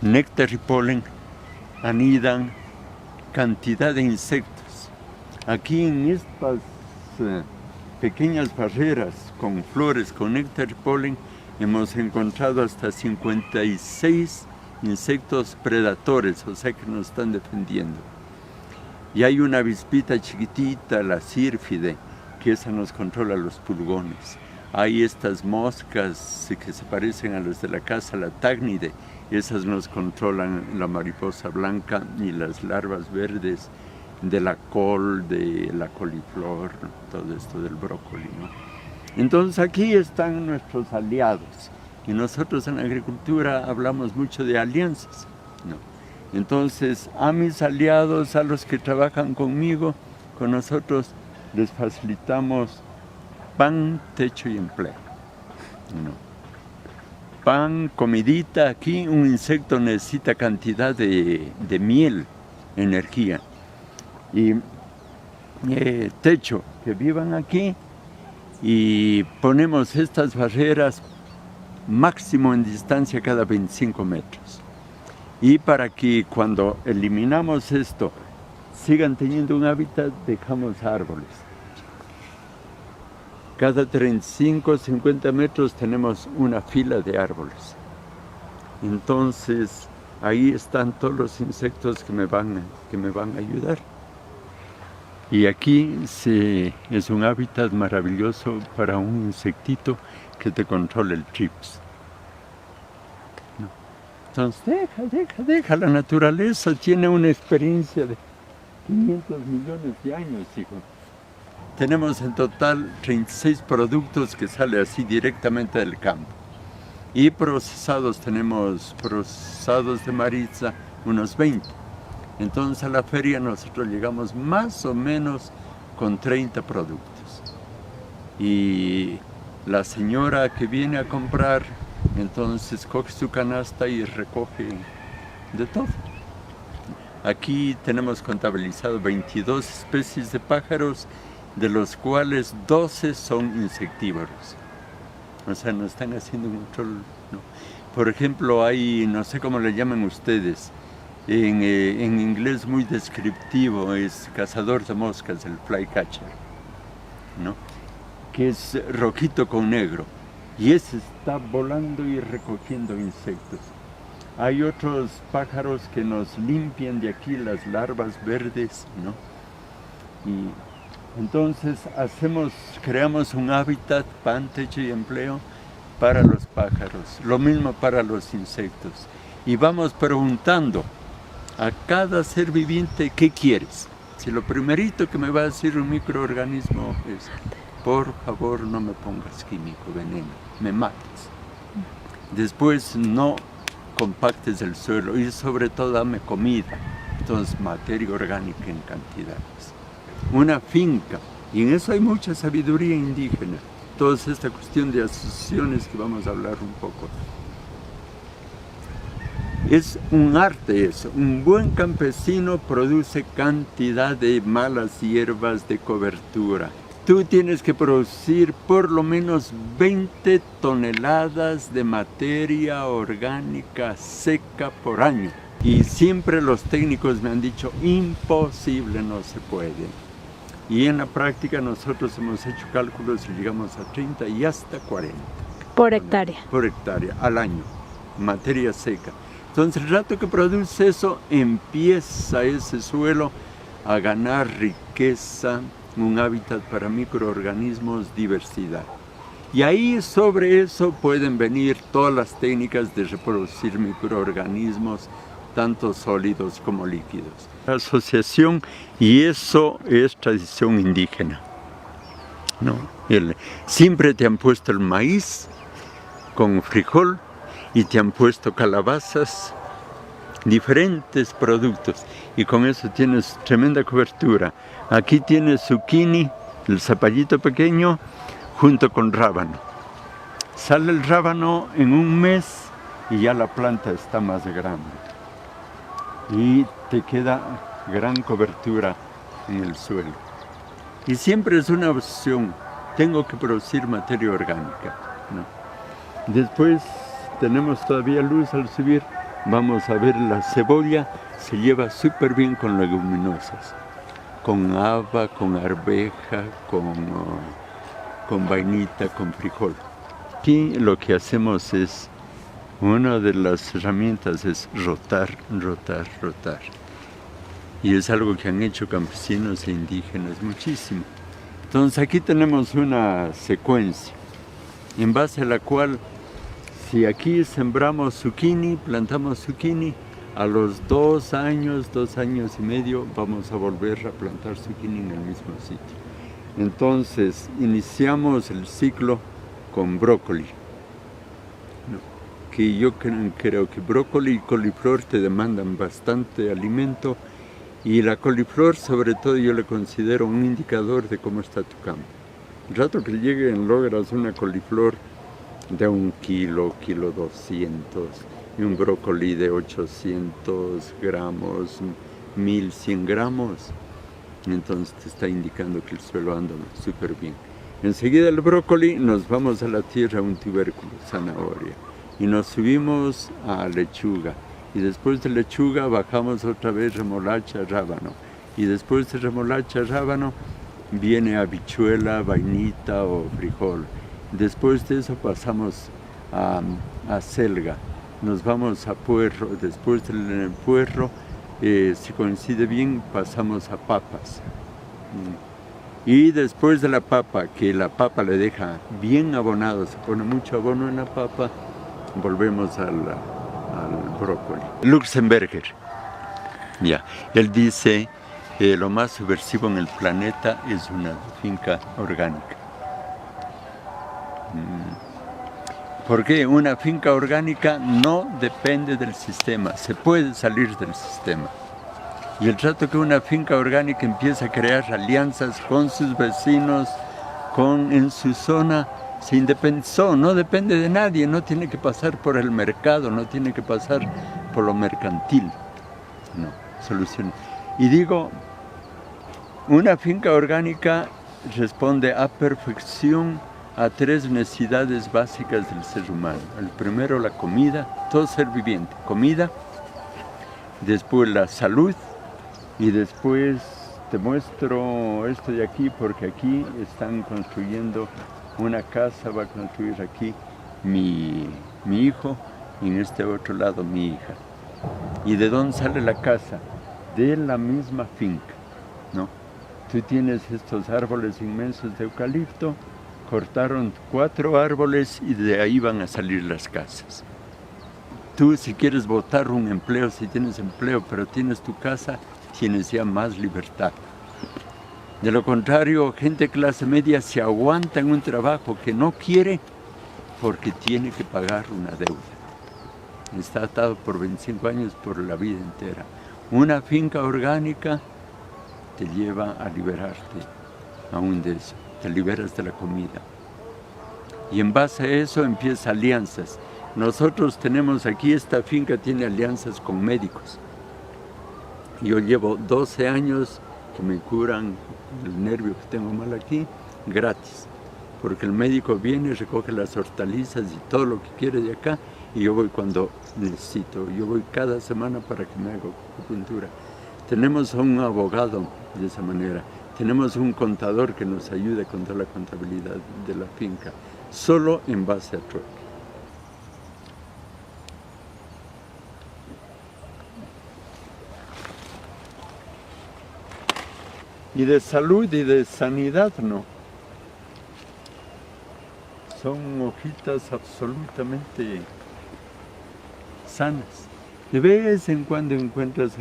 néctar y polen anidan cantidad de insectos. Aquí en estas pequeñas barreras con flores, con néctar y polen, hemos encontrado hasta 56 insectos predadores, o sea que nos están defendiendo. Y hay una avispita chiquitita, la sírfide, que esa nos controla los pulgones. Hay estas moscas que se parecen a las de la casa, la tácnide, esas nos controlan la mariposa blanca y las larvas verdes de la col, de la coliflor, todo esto del brócoli, ¿no? Entonces aquí están nuestros aliados. Y nosotros en la agricultura hablamos mucho de alianzas, ¿no? Entonces, a mis aliados, a los que trabajan conmigo, con nosotros, les facilitamos pan, techo y empleo, ¿no? Pan, comidita, aquí un insecto necesita cantidad de miel, energía. Y techo, que vivan aquí, y ponemos estas barreras máximo en distancia cada 25 metros. Y para que cuando eliminamos esto sigan teniendo un hábitat, dejamos árboles. Cada 35, 50 metros tenemos una fila de árboles. Entonces, ahí están todos los insectos que me van a ayudar. Y aquí es un hábitat maravilloso para un insectito que te controla el trips. ¿No? Entonces, deja. La naturaleza tiene una experiencia de 500 millones de años, hijo. Tenemos en total 36 productos que salen así directamente del campo. Y procesados, tenemos procesados de Maritza unos 20. Entonces a la feria nosotros llegamos más o menos con 30 productos. Y la señora que viene a comprar, entonces coge su canasta y recoge de todo. Aquí tenemos contabilizado 22 especies de pájaros, de los cuales 12 son insectívoros. O sea, no están haciendo un control. No. Por ejemplo, hay, no sé cómo le llaman ustedes, en inglés muy descriptivo, es cazador de moscas, el flycatcher, ¿no? Que es rojito con negro. Y ese está volando y recogiendo insectos. Hay otros pájaros que nos limpian de aquí las larvas verdes, ¿no? Y entonces creamos un hábitat, pan, techo y empleo para los pájaros, lo mismo para los insectos. Y vamos preguntando a cada ser viviente, ¿qué quieres? Si lo primerito que me va a decir un microorganismo es, por favor no me pongas químico, veneno, me mates. Después no compactes el suelo y sobre todo dame comida, entonces materia orgánica en cantidades. Una finca, y en eso hay mucha sabiduría indígena, toda esta cuestión de asociaciones que vamos a hablar un poco. Es un arte eso, un buen campesino produce cantidad de malas hierbas de cobertura. Tú tienes que producir por lo menos 20 toneladas de materia orgánica seca por año. Y siempre los técnicos me han dicho, imposible, no se puede. Y en la práctica nosotros hemos hecho cálculos y llegamos a 30 y hasta 40. Por hectárea. Por hectárea, al año, materia seca. Entonces el rato que produce eso, empieza ese suelo a ganar riqueza, un hábitat para microorganismos, diversidad. Y ahí sobre eso pueden venir todas las técnicas de reproducir microorganismos, tanto sólidos como líquidos. La asociación, y eso es tradición indígena, ¿no? Siempre te han puesto el maíz con frijol y te han puesto calabazas, diferentes productos, y con eso tienes tremenda cobertura. Aquí tienes zucchini, el zapallito pequeño, junto con rábano. Sale el rábano en un mes y ya la planta está más grande. Y te queda gran cobertura en el suelo. Y siempre es una opción, tengo que producir materia orgánica, ¿no? Después tenemos todavía luz al subir, vamos a ver la cebolla, se lleva súper bien con leguminosas, con haba, con arveja, con vainita, con frijol. Aquí lo que hacemos es, una de las herramientas es rotar. Y es algo que han hecho campesinos e indígenas muchísimo. Entonces aquí tenemos una secuencia, en base a la cual, si aquí sembramos zucchini, plantamos zucchini, a los 2 años y medio, vamos a volver a plantar zucchini en el mismo sitio. Entonces, iniciamos el ciclo con brócoli. Que yo creo que brócoli y coliflor te demandan bastante alimento, y la coliflor, sobre todo, yo le considero un indicador de cómo está tu campo. El rato que lleguen logras una coliflor de 1 kilo, 1,2 kg, y un brócoli de 800 gramos, 1,100 gramos, entonces te está indicando que el suelo anda súper bien. Enseguida el brócoli nos vamos a la tierra, un tubérculo, zanahoria, y nos subimos a lechuga, y después de lechuga bajamos otra vez remolacha, rábano, Y después de remolacha, rábano, viene habichuela, vainita o frijol. Después de eso pasamos a selga, nos vamos a puerro. Después del puerro, si coincide bien, pasamos a papas. Y después de la papa, que la papa le deja bien abonado, se pone mucho abono en la papa, volvemos al brócoli. Luxemberger, ya, él dice, lo más subversivo en el planeta es una finca orgánica. ¿Por qué? Una finca orgánica no depende del sistema, se puede salir del sistema. Y el rato que una finca orgánica empieza a crear alianzas con sus vecinos, en su zona, se independizó, no depende de nadie, no tiene que pasar por el mercado, no tiene que pasar por lo mercantil. No, solución. Y digo, una finca orgánica responde a perfección a 3 necesidades básicas del ser humano. El primero, la comida, todo ser viviente, comida, después la salud, y después te muestro esto de aquí, porque aquí están construyendo una casa, va a construir aquí mi hijo, y en este otro lado mi hija. ¿Y de dónde sale la casa? De la misma finca, ¿no? Tú tienes estos árboles inmensos de eucalipto, cortaron 4 árboles y de ahí van a salir las casas. Tú, si quieres botar un empleo, si tienes empleo, pero tienes tu casa, tienes ya más libertad. De lo contrario, gente de clase media se aguanta en un trabajo que no quiere porque tiene que pagar una deuda. Está atado por 25 años, por la vida entera. Una finca orgánica te lleva a liberarte aún de eso. Te liberas de la comida. Y en base a eso empiezan alianzas. Nosotros tenemos aquí, esta finca tiene alianzas con médicos. Yo llevo 12 años que me curan el nervio que tengo mal aquí, gratis. Porque el médico viene, recoge las hortalizas y todo lo que quiere de acá, y yo voy cuando necesito. Yo voy cada semana para que me haga acupuntura. Tenemos a un abogado de esa manera. Tenemos un contador que nos ayuda con toda la contabilidad de la finca, solo en base a trueque. Y de salud y de sanidad no. Son hojitas absolutamente sanas. De vez en cuando encuentras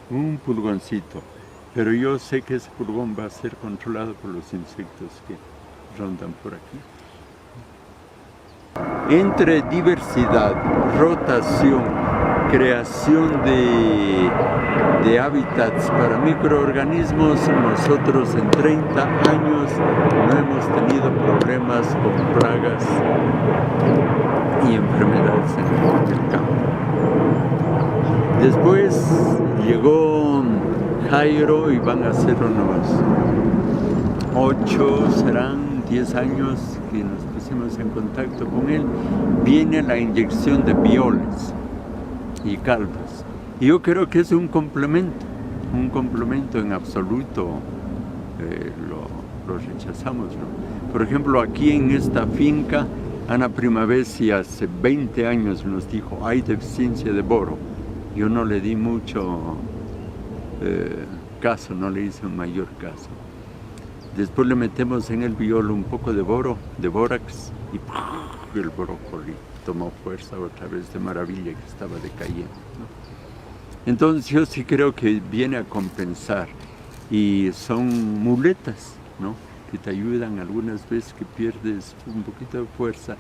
un pulgoncito, pero yo sé que ese pulgón va a ser controlado por los insectos que rondan por aquí. Entre diversidad, rotación, creación de hábitats para microorganismos, nosotros en 30 años no hemos tenido problemas con plagas y enfermedades en el campo. Después llegó Jairo y van a ser unos 8, serán 10 años que nos pusimos en contacto con él. Viene la inyección de violes y calvas. Y yo creo que es un complemento en absoluto, lo rechazamos, ¿no? Por ejemplo, aquí en esta finca, Ana Primavesi hace 20 años nos dijo, hay deficiencia de boro. Yo no le di mucho caso, no le hice un mayor caso. Después le metemos en el violo un poco de boro, de bórax, y el brócoli tomó fuerza otra vez de maravilla que estaba decayendo, ¿no? Entonces yo sí creo que viene a compensar, y son muletas, ¿no?, que te ayudan algunas veces que pierdes un poquito de fuerza,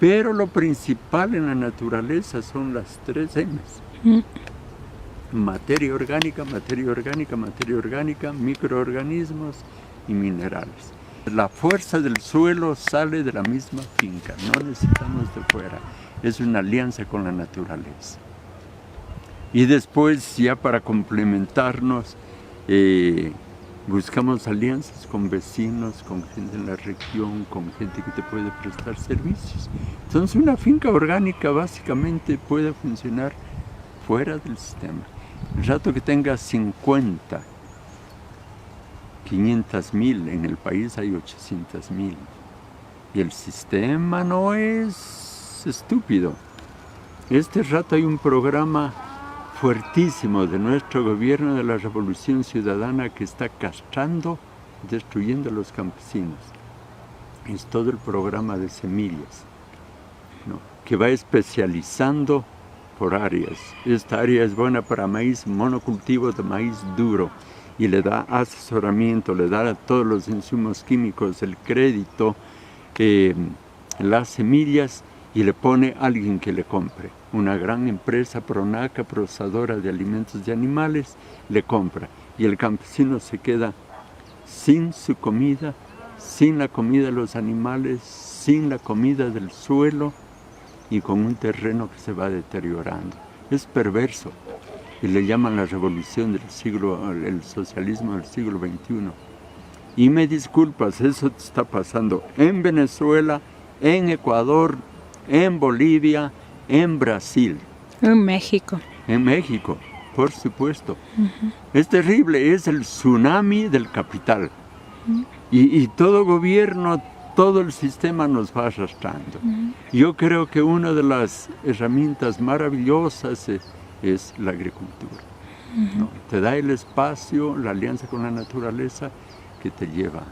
pero lo principal en la naturaleza son las 3 M's. Materia orgánica, materia orgánica, materia orgánica, microorganismos y minerales. La fuerza del suelo sale de la misma finca, no necesitamos de fuera, es una alianza con la naturaleza. Y después, ya para complementarnos, buscamos alianzas con vecinos, con gente en la región, con gente que te puede prestar servicios. Entonces una finca orgánica básicamente puede funcionar fuera del sistema. El rato que tengas 50 500.000, en el país hay 800.000. Y el sistema no es estúpido. Este rato hay un programa fuertísimo de nuestro gobierno de la Revolución Ciudadana que está castrando, destruyendo a los campesinos. Es todo el programa de semillas, ¿no?, que va especializando por áreas. Esta área es buena para maíz, monocultivo de maíz duro, y le da asesoramiento, le da todos los insumos químicos, el crédito, las semillas, y le pone a alguien que le compre. Una gran empresa, Pronaca, procesadora de alimentos de animales, le compra. Y el campesino se queda sin su comida, sin la comida de los animales, sin la comida del suelo y con un terreno que se va deteriorando. Es perverso. Y le llaman la revolución del siglo, el socialismo del siglo XXI. Y me disculpas, eso está pasando en Venezuela, en Ecuador, en Bolivia, en Brasil. En México. En México, por supuesto. Es terrible, es el tsunami del capital. Y todo gobierno, todo el sistema nos va arrastrando. Yo creo que una de las herramientas maravillosas es la agricultura, ¿no? Te da el espacio, la alianza con la naturaleza que te lleva.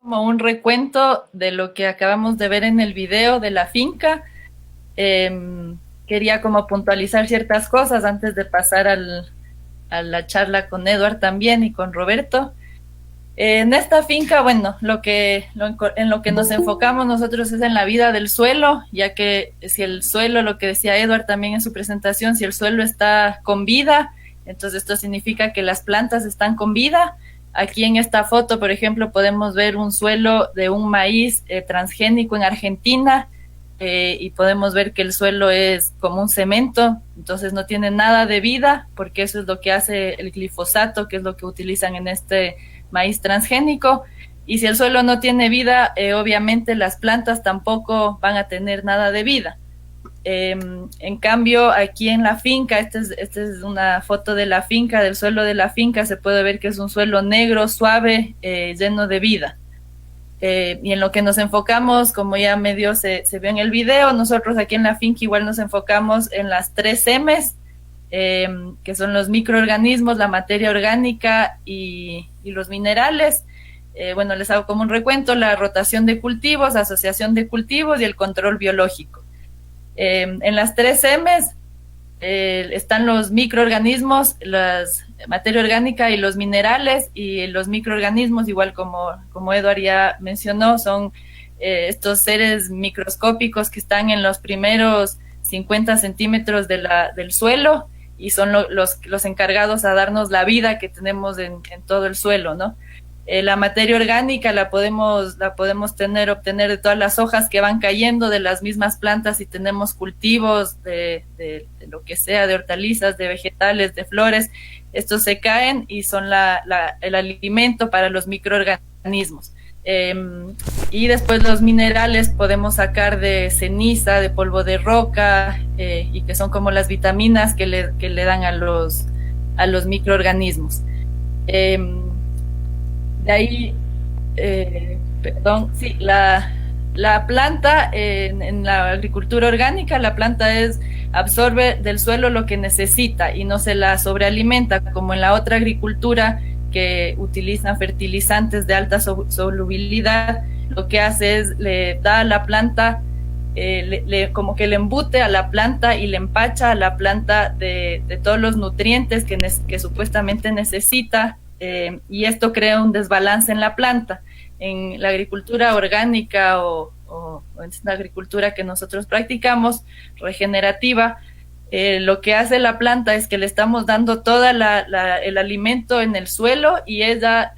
Como un recuento de lo que acabamos de ver en el video de la finca. Quería como puntualizar ciertas cosas antes de pasar a la charla con Edward también y con Roberto. En esta finca, bueno, en lo que nos enfocamos nosotros es en la vida del suelo, ya que si el suelo, lo que decía Edward también en su presentación, si el suelo está con vida, entonces esto significa que las plantas están con vida. Aquí en esta foto, por ejemplo, podemos ver un suelo de un maíz transgénico en Argentina, y podemos ver que el suelo es como un cemento, entonces no tiene nada de vida, porque eso es lo que hace el glifosato, que es lo que utilizan en este maíz transgénico. Y si el suelo no tiene vida, obviamente las plantas tampoco van a tener nada de vida. En cambio, aquí en la finca, esta es una foto de la finca, del suelo de la finca, se puede ver que es un suelo negro, suave, lleno de vida. Y en lo que nos enfocamos, como ya medio se vio en el video, nosotros aquí en la finca igual nos enfocamos en las 3 M's, que son los microorganismos, la materia orgánica y los minerales. Bueno, les hago como un recuento: la rotación de cultivos, asociación de cultivos y el control biológico. En las 3 M's están los microorganismos, la materia orgánica y los minerales. Y los microorganismos, igual como Edward ya mencionó, son estos seres microscópicos que están en los primeros 50 centímetros del suelo, y son los encargados a darnos la vida que tenemos en todo el suelo, ¿no? La materia orgánica la podemos obtener de todas las hojas que van cayendo de las mismas plantas, y tenemos cultivos de lo que sea, de hortalizas, de vegetales, de flores. Estos se caen y son el alimento para los microorganismos. Y después los minerales podemos sacar de ceniza, de polvo de roca, y que son como las vitaminas que le dan a los microorganismos. De ahí, la planta, en la agricultura orgánica, la planta absorbe del suelo lo que necesita y no se la sobrealimenta, como en la otra agricultura que utilizan fertilizantes de alta solubilidad. Lo que hace es le da a la planta, como que le embute a la planta y le empacha a la planta de todos los nutrientes que supuestamente necesita y esto crea un desbalance en la planta. En la agricultura orgánica o en la agricultura que nosotros practicamos, regenerativa, lo que hace la planta es que le estamos dando todo el alimento en el suelo y ella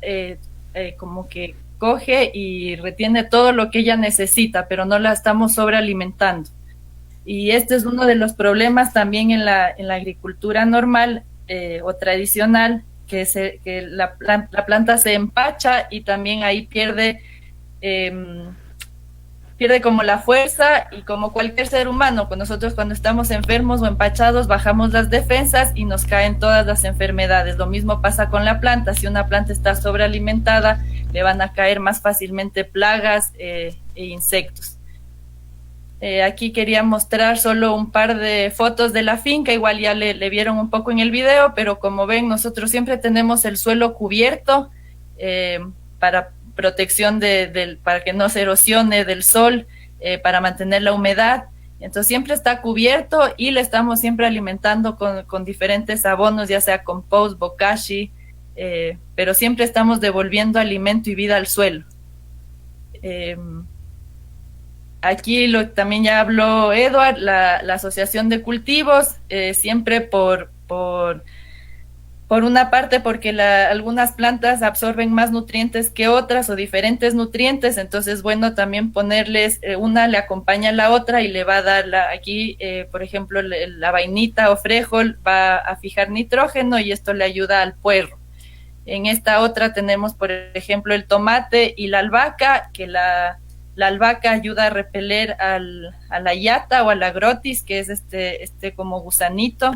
como que coge y retiene todo lo que ella necesita, pero no la estamos sobrealimentando. Y este es uno de los problemas también en la agricultura normal o tradicional, que la planta se empacha y también ahí pierde como la fuerza, y como cualquier ser humano, nosotros cuando estamos enfermos o empachados bajamos las defensas y nos caen todas las enfermedades. Lo mismo pasa con la planta. Si una planta está sobrealimentada, le van a caer más fácilmente plagas e insectos. Aquí quería mostrar solo un par de fotos de la finca, igual ya le vieron un poco en el video, pero como ven, nosotros siempre tenemos el suelo cubierto para protección para que no se erosione del sol, para mantener la humedad. Entonces siempre está cubierto y le estamos siempre alimentando con diferentes abonos, ya sea compost, bokashi, pero siempre estamos devolviendo alimento y vida al suelo. Aquí también ya habló Edward, la asociación de cultivos, siempre por una parte porque algunas plantas absorben más nutrientes que otras o diferentes nutrientes, entonces bueno también ponerles, una le acompaña a la otra y le va a dar, aquí por ejemplo la vainita o frijol va a fijar nitrógeno y esto le ayuda al puerro. En esta otra tenemos por ejemplo el tomate y la albahaca, que la albahaca ayuda a repeler a la yata o a la grotis, que es este como gusanito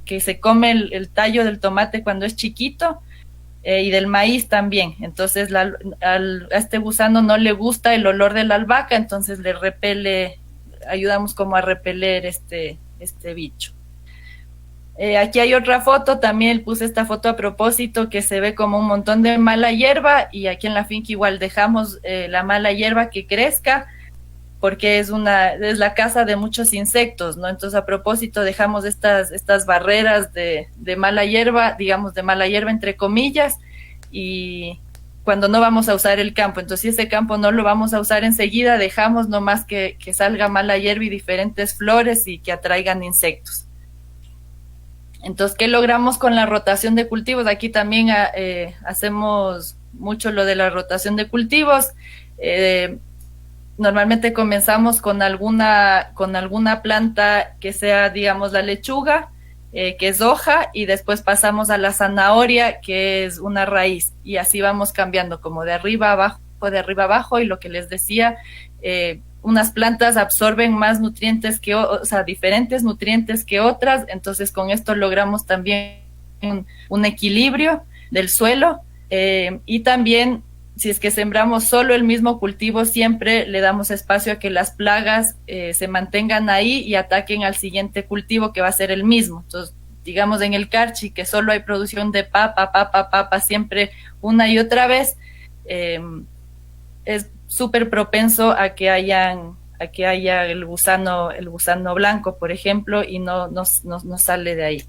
que se come el tallo del tomate cuando es chiquito, y del maíz también. Entonces a este gusano no le gusta el olor de la albahaca, entonces le repele, ayudamos como a repeler este bicho. Aquí hay otra foto, también puse esta foto a propósito, que se ve como un montón de mala hierba, y aquí en la finca igual dejamos la mala hierba que crezca, porque es la casa de muchos insectos, ¿no? Entonces a propósito dejamos estas barreras de mala hierba, digamos de mala hierba entre comillas, y cuando no vamos a usar el campo. Entonces si ese campo no lo vamos a usar enseguida, dejamos nomás que salga mala hierba y diferentes flores y que atraigan insectos. Entonces, ¿qué logramos con la rotación de cultivos? Aquí también hacemos mucho lo de la rotación de cultivos. Normalmente comenzamos con alguna planta que sea, digamos, la lechuga, que es hoja, y después pasamos a la zanahoria, que es una raíz, y así vamos cambiando como de arriba abajo, y lo que les decía, unas plantas absorben más nutrientes diferentes nutrientes que otras, entonces con esto logramos también un equilibrio del suelo, y también si es que sembramos solo el mismo cultivo, siempre le damos espacio a que las plagas se mantengan ahí y ataquen al siguiente cultivo, que va a ser el mismo. Entonces, digamos en el carchi, que solo hay producción de papa siempre una y otra vez, es súper propenso a que haya el gusano blanco, por ejemplo, y no sale de ahí.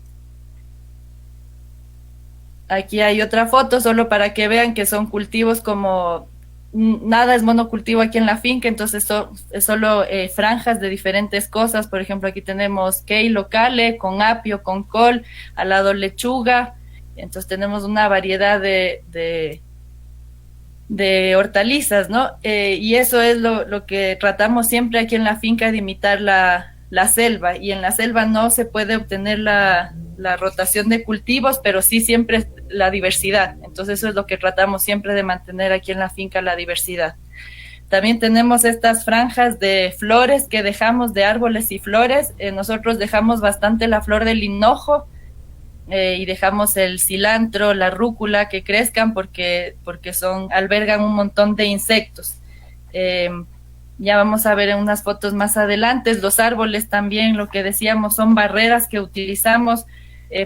Aquí hay otra foto solo para que vean que son cultivos como nada es monocultivo aquí en la finca, entonces es solo franjas de diferentes cosas. Por ejemplo, aquí tenemos kale locale con apio, con col, al lado lechuga. Entonces tenemos una variedad de hortalizas, ¿no? Y eso es lo que tratamos siempre aquí en la finca, de imitar la selva. Y en la selva no se puede obtener la rotación de cultivos, pero sí siempre la diversidad. Entonces eso es lo que tratamos siempre de mantener aquí en la finca, la diversidad. También tenemos estas franjas de flores que dejamos, de árboles y flores. Nosotros dejamos bastante la flor del hinojo, y dejamos el cilantro, la rúcula que crezcan porque albergan un montón de insectos. Ya vamos a ver en unas fotos más adelante. Los árboles también, lo que decíamos, son barreras que utilizamos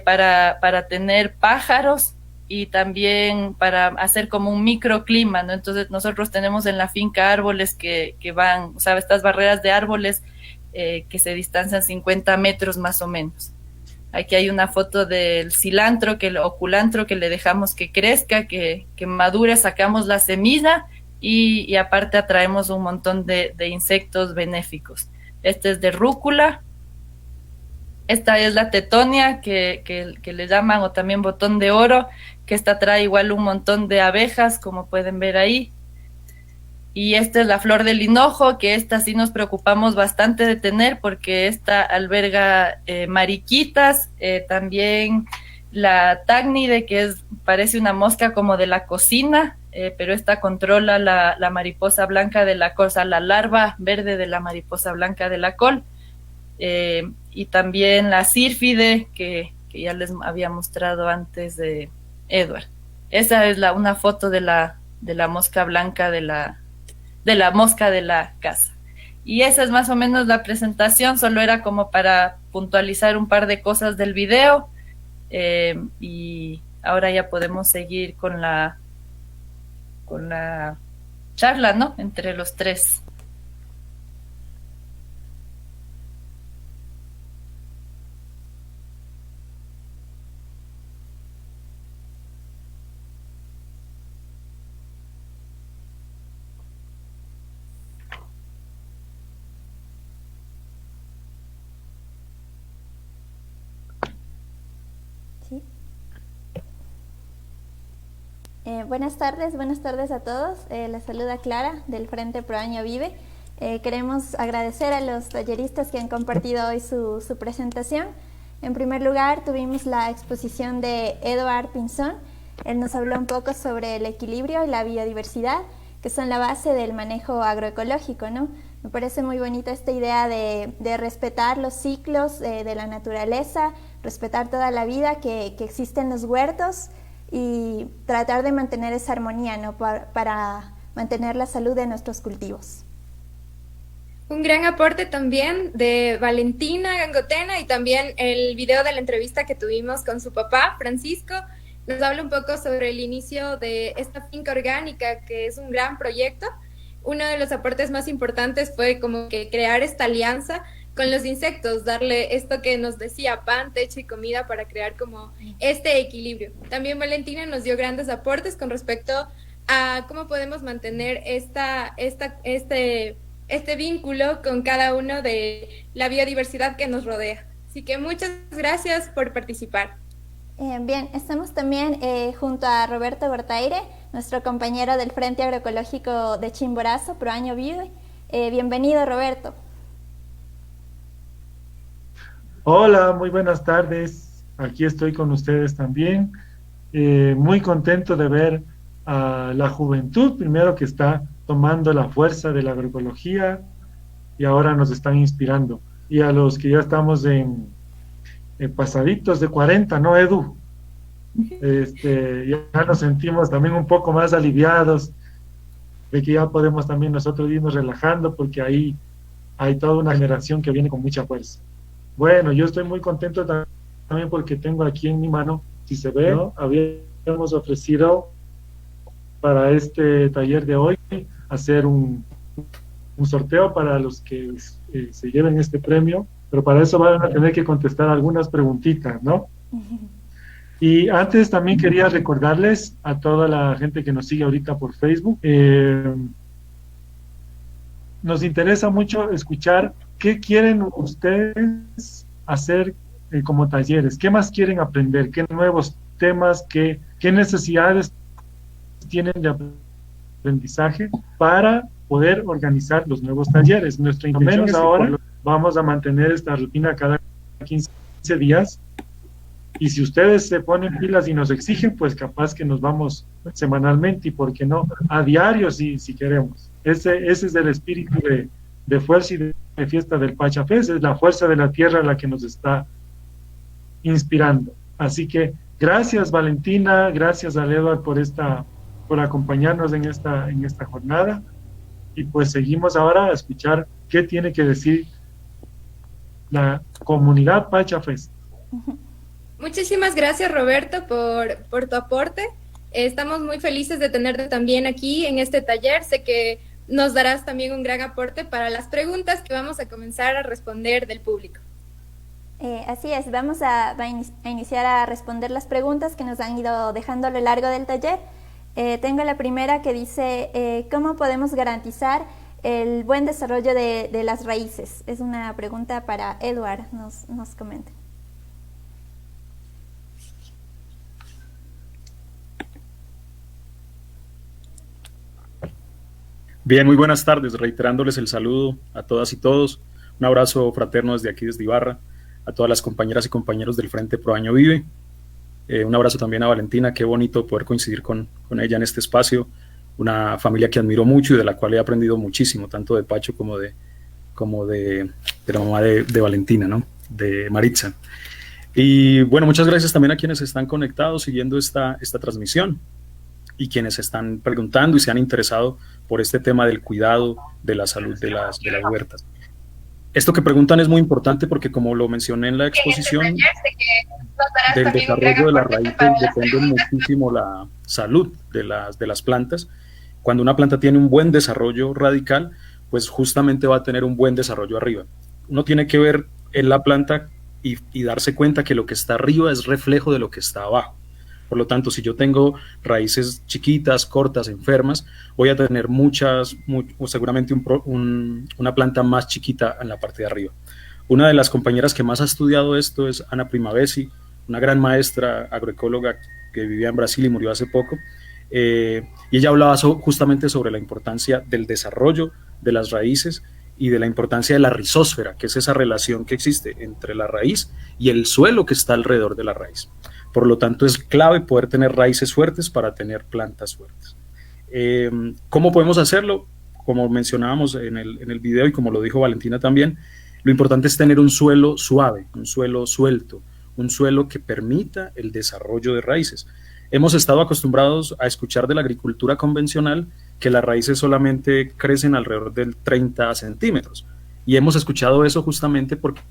para tener pájaros y también para hacer como un microclima, ¿no? Entonces nosotros tenemos en la finca árboles que van, o sea, estas barreras de árboles que se distancian 50 metros más o menos. Aquí hay una foto del cilantro o culantro que le dejamos que crezca, que madure, sacamos la semilla y aparte atraemos un montón de insectos benéficos. Este es de rúcula. Esta es la tetonia que le llaman, o también botón de oro, que esta trae igual un montón de abejas, como pueden ver ahí. Y esta es la flor del hinojo, que esta sí nos preocupamos bastante de tener porque esta alberga mariquitas, también la tácnide, que parece una mosca como de la cocina, pero esta controla la mariposa blanca de la col, o sea, la larva verde de la mariposa blanca de la col. Y también la sírfide, que ya les había mostrado antes de Edward. Esa es una foto de la mosca blanca de la mosca de la casa. Y esa es más o menos la presentación, solo era como para puntualizar un par de cosas del video, y ahora ya podemos seguir con la charla, ¿no? Entre los tres. Buenas tardes a todos. Les saluda Clara del Frente Pro Año Vive. Queremos agradecer a los talleristas que han compartido hoy su presentación. En primer lugar, tuvimos la exposición de Edward Pinzón. Él nos habló un poco sobre el equilibrio y la biodiversidad, que son la base del manejo agroecológico, ¿no? Me parece muy bonita esta idea de respetar los ciclos de la naturaleza, respetar toda la vida que existe en los huertos, y tratar de mantener esa armonía, ¿no? Para mantener la salud de nuestros cultivos. Un gran aporte también de Valentina Gangotena, y también el video de la entrevista que tuvimos con su papá, Francisco. Nos habla un poco sobre el inicio de esta finca orgánica, que es un gran proyecto. Uno de los aportes más importantes fue como que crear esta alianza con los insectos, darle esto que nos decía, pan, techo y comida, para crear como este equilibrio. También Valentina nos dio grandes aportes con respecto a cómo podemos mantener este vínculo con cada uno de la biodiversidad que nos rodea. Así que muchas gracias por participar. Bien, estamos también junto a Roberto Gortaire, nuestro compañero del Frente Agroecológico de Chimborazo, Pro Año Vive. Bienvenido, Roberto. Hola, muy buenas tardes. Aquí estoy con ustedes también. Muy contento de ver a la juventud, primero, que está tomando la fuerza de la agroecología y ahora nos están inspirando. Y a los que ya estamos en pasaditos de 40, ¿no, Edu? Ya nos sentimos también un poco más aliviados de que ya podemos también nosotros irnos relajando, porque ahí hay toda una generación que viene con mucha fuerza. Bueno, yo estoy muy contento también porque tengo aquí en mi mano, si se ve, ¿no? Habíamos ofrecido para este taller de hoy hacer un sorteo para los que se lleven este premio, pero para eso van a tener que contestar algunas preguntitas, ¿no? Y antes también quería recordarles a toda la gente que nos sigue ahorita por Facebook, nos interesa mucho escuchar qué quieren ustedes hacer como talleres, qué más quieren aprender, qué nuevos temas, qué necesidades tienen de aprendizaje para poder organizar los nuevos talleres. Nuestra intención es ahora vamos a mantener esta rutina cada 15 días, y si ustedes se ponen pilas y nos exigen, pues capaz que nos vamos semanalmente, y por qué no, a diario si queremos. Ese es el espíritu de fuerza y de fiesta del Pachafest, es la fuerza de la tierra la que nos está inspirando. Así que gracias, Valentina, gracias a Edward por acompañarnos en esta jornada, y pues seguimos ahora a escuchar qué tiene que decir la comunidad Pachafest. Muchísimas gracias, Roberto, por tu aporte. Estamos muy felices de tenerte también aquí en este taller. Sé que nos darás también un gran aporte para las preguntas que vamos a comenzar a responder del público. Así es, a iniciar a responder las preguntas que nos han ido dejando a lo largo del taller. Tengo la primera que dice, ¿cómo podemos garantizar el buen desarrollo de las raíces? Es una pregunta para Edward, nos comenta. Bien, muy buenas tardes, reiterándoles el saludo a todas y todos. Un abrazo fraterno desde aquí, desde Ibarra, a todas las compañeras y compañeros del Frente Pro Año Vive. Un abrazo también a Valentina, qué bonito poder coincidir con ella en este espacio, una familia que admiro mucho y de la cual he aprendido muchísimo, tanto de Pacho como de la mamá de Valentina, ¿no? De Maritza. Y bueno, muchas gracias también a quienes están conectados siguiendo esta transmisión y quienes están preguntando y se han interesado por este tema del cuidado de la salud de las huertas. Esto que preguntan es muy importante porque, como lo mencioné en la exposición, del desarrollo de las raíces depende muchísimo la salud de las plantas. Cuando una planta tiene un buen desarrollo radical, pues justamente va a tener un buen desarrollo arriba. Uno tiene que ver en la planta y darse cuenta que lo que está arriba es reflejo de lo que está abajo. Por lo tanto, si yo tengo raíces chiquitas, cortas, enfermas, voy a tener seguramente una planta más chiquita en la parte de arriba. Una de las compañeras que más ha estudiado esto es Ana Primavesi, una gran maestra agroecóloga que vivía en Brasil y murió hace poco, y ella hablaba justamente sobre la importancia del desarrollo de las raíces y de la importancia de la rizósfera, que es esa relación que existe entre la raíz y el suelo que está alrededor de la raíz. Por lo tanto, es clave poder tener raíces fuertes para tener plantas fuertes. ¿Cómo podemos hacerlo? Como mencionábamos en el video y como lo dijo Valentina también, lo importante es tener un suelo suave, un suelo suelto, un suelo que permita el desarrollo de raíces. Hemos estado acostumbrados a escuchar de la agricultura convencional que las raíces solamente crecen alrededor del 30 centímetros. Y hemos escuchado eso justamente porque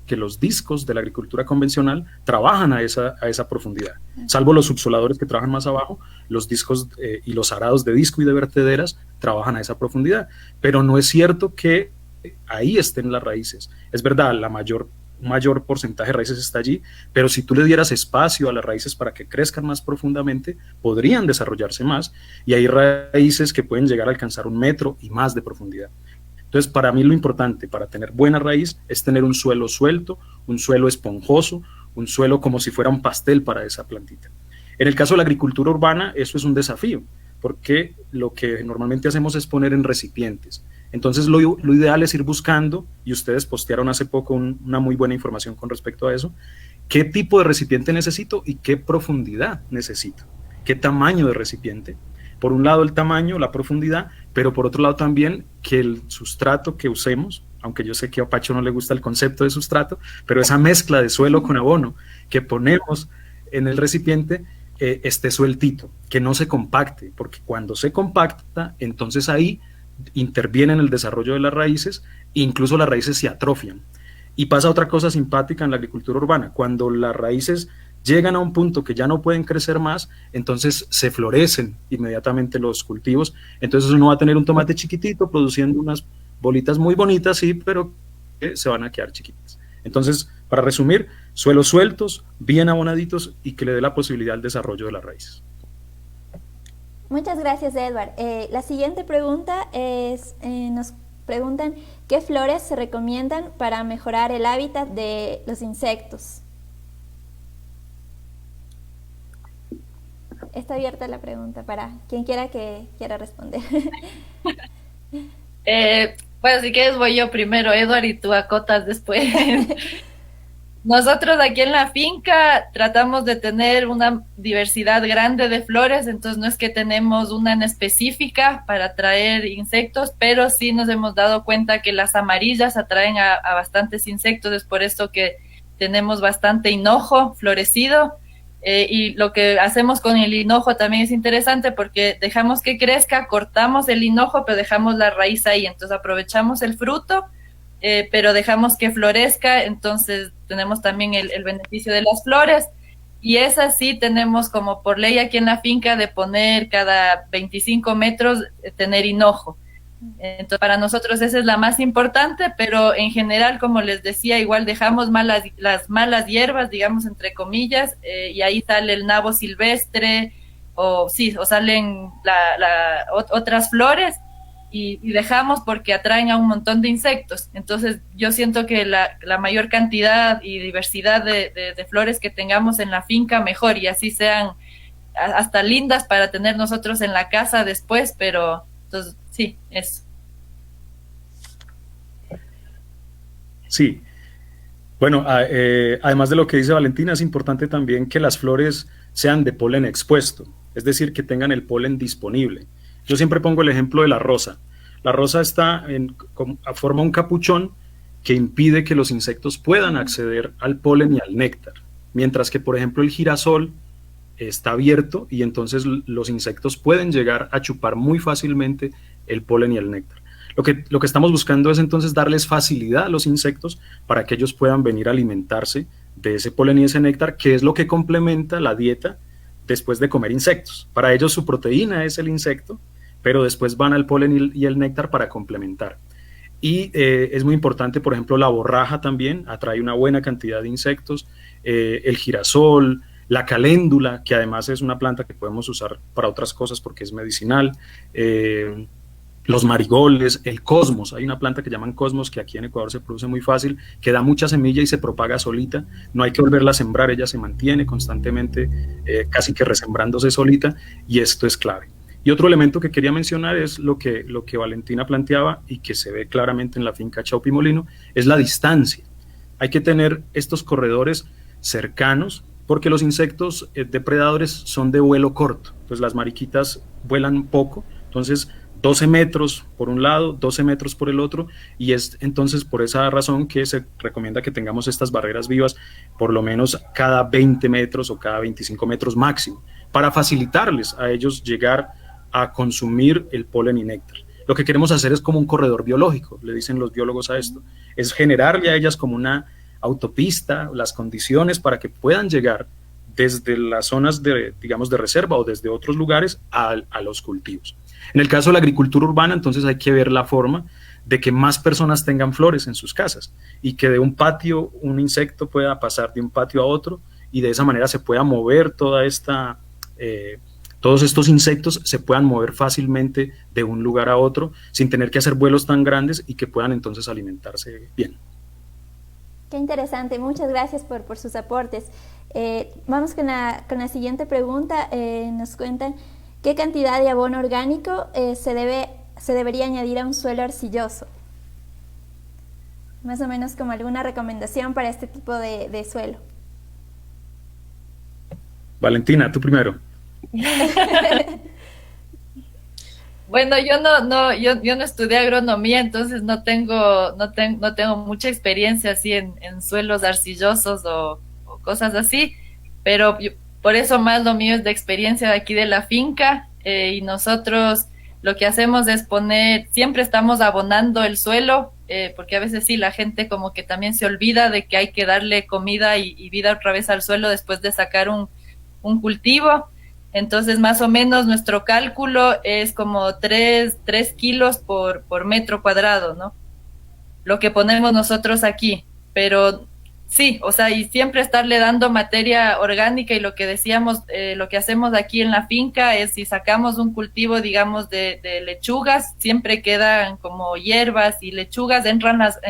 los discos de la agricultura convencional trabajan a esa profundidad. Salvo los subsoladores que trabajan más abajo, los discos y los arados de disco y de vertederas trabajan a esa profundidad. Pero no es cierto que ahí estén las raíces. Es verdad, mayor porcentaje de raíces está allí, pero si tú le dieras espacio a las raíces para que crezcan más profundamente, podrían desarrollarse más, y hay raíces que pueden llegar a alcanzar 1 metro y más de profundidad. Entonces, para mí lo importante para tener buena raíz es tener un suelo suelto, un suelo esponjoso, un suelo como si fuera un pastel para esa plantita. En el caso de la agricultura urbana, eso es un desafío, porque lo que normalmente hacemos es poner en recipientes. Entonces, lo ideal es ir buscando, y ustedes postearon hace poco una muy buena información con respecto a eso, qué tipo de recipiente necesito y qué profundidad necesito, qué tamaño de recipiente. Por un lado el tamaño, la profundidad, pero por otro lado también que el sustrato que usemos, aunque yo sé que a Pacho no le gusta el concepto de sustrato, pero esa mezcla de suelo con abono que ponemos en el recipiente esté sueltito, que no se compacte, porque cuando se compacta, entonces ahí interviene en el desarrollo de las raíces, e incluso las raíces se atrofian. Y pasa otra cosa simpática en la agricultura urbana, cuando las raíces llegan a un punto que ya no pueden crecer más, entonces se florecen inmediatamente los cultivos, entonces uno va a tener un tomate chiquitito produciendo unas bolitas muy bonitas, sí, pero que se van a quedar chiquitas. Entonces, para resumir, suelos sueltos, bien abonaditos y que le dé la posibilidad al desarrollo de las raíces. Muchas gracias, Edward. La siguiente pregunta es, nos preguntan, ¿qué flores se recomiendan para mejorar el hábitat de los insectos? Está abierta la pregunta para quien quiera responder. Bueno, si quieres voy yo primero, Edward, y tú acotas después. Nosotros aquí en la finca tratamos de tener una diversidad grande de flores, entonces no es que tenemos una en específica para atraer insectos, pero sí nos hemos dado cuenta que las amarillas atraen a bastantes insectos, es por eso que tenemos bastante hinojo florecido. Y lo que hacemos con el hinojo también es interesante porque dejamos que crezca, cortamos el hinojo, pero dejamos la raíz ahí, entonces aprovechamos el fruto, pero dejamos que florezca, entonces tenemos también el beneficio de las flores, y es así, tenemos como por ley aquí en la finca de poner cada 25 metros, tener hinojo. Entonces, para nosotros esa es la más importante, pero en general, como les decía, igual dejamos las malas hierbas, digamos, entre comillas, y ahí sale el nabo silvestre, o salen otras flores, y dejamos porque atraen a un montón de insectos. Entonces, yo siento que la mayor cantidad y diversidad de flores que tengamos en la finca, mejor, y así sean hasta lindas para tener nosotros en la casa después, pero entonces sí, eso. Sí, bueno, además de lo que dice Valentina, es importante también que las flores sean de polen expuesto, es decir, que tengan el polen disponible. Yo siempre pongo el ejemplo de la rosa. La rosa forma un capuchón que impide que los insectos puedan acceder al polen y al néctar, mientras que, por ejemplo, el girasol está abierto y entonces los insectos pueden llegar a chupar muy fácilmente el polen y el néctar. Lo que estamos buscando es entonces darles facilidad a los insectos para que ellos puedan venir a alimentarse de ese polen y ese néctar, que es lo que complementa la dieta después de comer insectos. Para ellos su proteína es el insecto, pero después van al polen y el néctar para complementar. Y es muy importante, por ejemplo, la borraja también atrae una buena cantidad de insectos, el girasol, la caléndula, que además es una planta que podemos usar para otras cosas porque es medicinal, los marigoles, el cosmos. Hay una planta que llaman cosmos que aquí en Ecuador se produce muy fácil, que da mucha semilla y se propaga solita, no hay que volverla a sembrar, ella se mantiene constantemente, casi que resembrándose solita, y esto es clave. Y otro elemento que quería mencionar es lo que Valentina planteaba y que se ve claramente en la finca Chaupimolino, es la distancia. Hay que tener estos corredores cercanos, porque los insectos depredadores son de vuelo corto, pues las mariquitas vuelan poco, entonces 12 metros por un lado, 12 metros por el otro, y es entonces por esa razón que se recomienda que tengamos estas barreras vivas por lo menos cada 20 metros o cada 25 metros máximo, para facilitarles a ellos llegar a consumir el polen y néctar. Lo que queremos hacer es como un corredor biológico, le dicen los biólogos a esto, es generarle a ellas como una autopista, las condiciones para que puedan llegar desde las zonas de reserva o desde otros lugares a los cultivos. En el caso de la agricultura urbana, entonces hay que ver la forma de que más personas tengan flores en sus casas y que de un patio un insecto pueda pasar de un patio a otro y de esa manera se pueda mover todos estos insectos se puedan mover fácilmente de un lugar a otro sin tener que hacer vuelos tan grandes y que puedan entonces alimentarse bien. Qué interesante, muchas gracias por sus aportes. Vamos con la siguiente pregunta. Nos cuentan qué cantidad de abono orgánico se debería añadir a un suelo arcilloso. Más o menos como alguna recomendación para este tipo de suelo. Valentina, tú primero. Bueno, yo no estudié agronomía, entonces no tengo mucha experiencia así en suelos arcillosos o cosas así, pero por eso más lo mío es de experiencia de aquí de la finca, y nosotros lo que hacemos es siempre estamos abonando el suelo, porque a veces sí, la gente como que también se olvida de que hay que darle comida y vida otra vez al suelo después de sacar un cultivo. Entonces, más o menos nuestro cálculo es como 3 kilos por metro cuadrado, ¿no? Lo que ponemos nosotros aquí. Pero sí, o sea, y siempre estarle dando materia orgánica, y lo que decíamos, lo que hacemos aquí en la finca es si sacamos un cultivo, digamos, de lechugas, siempre quedan como hierbas y lechugas, en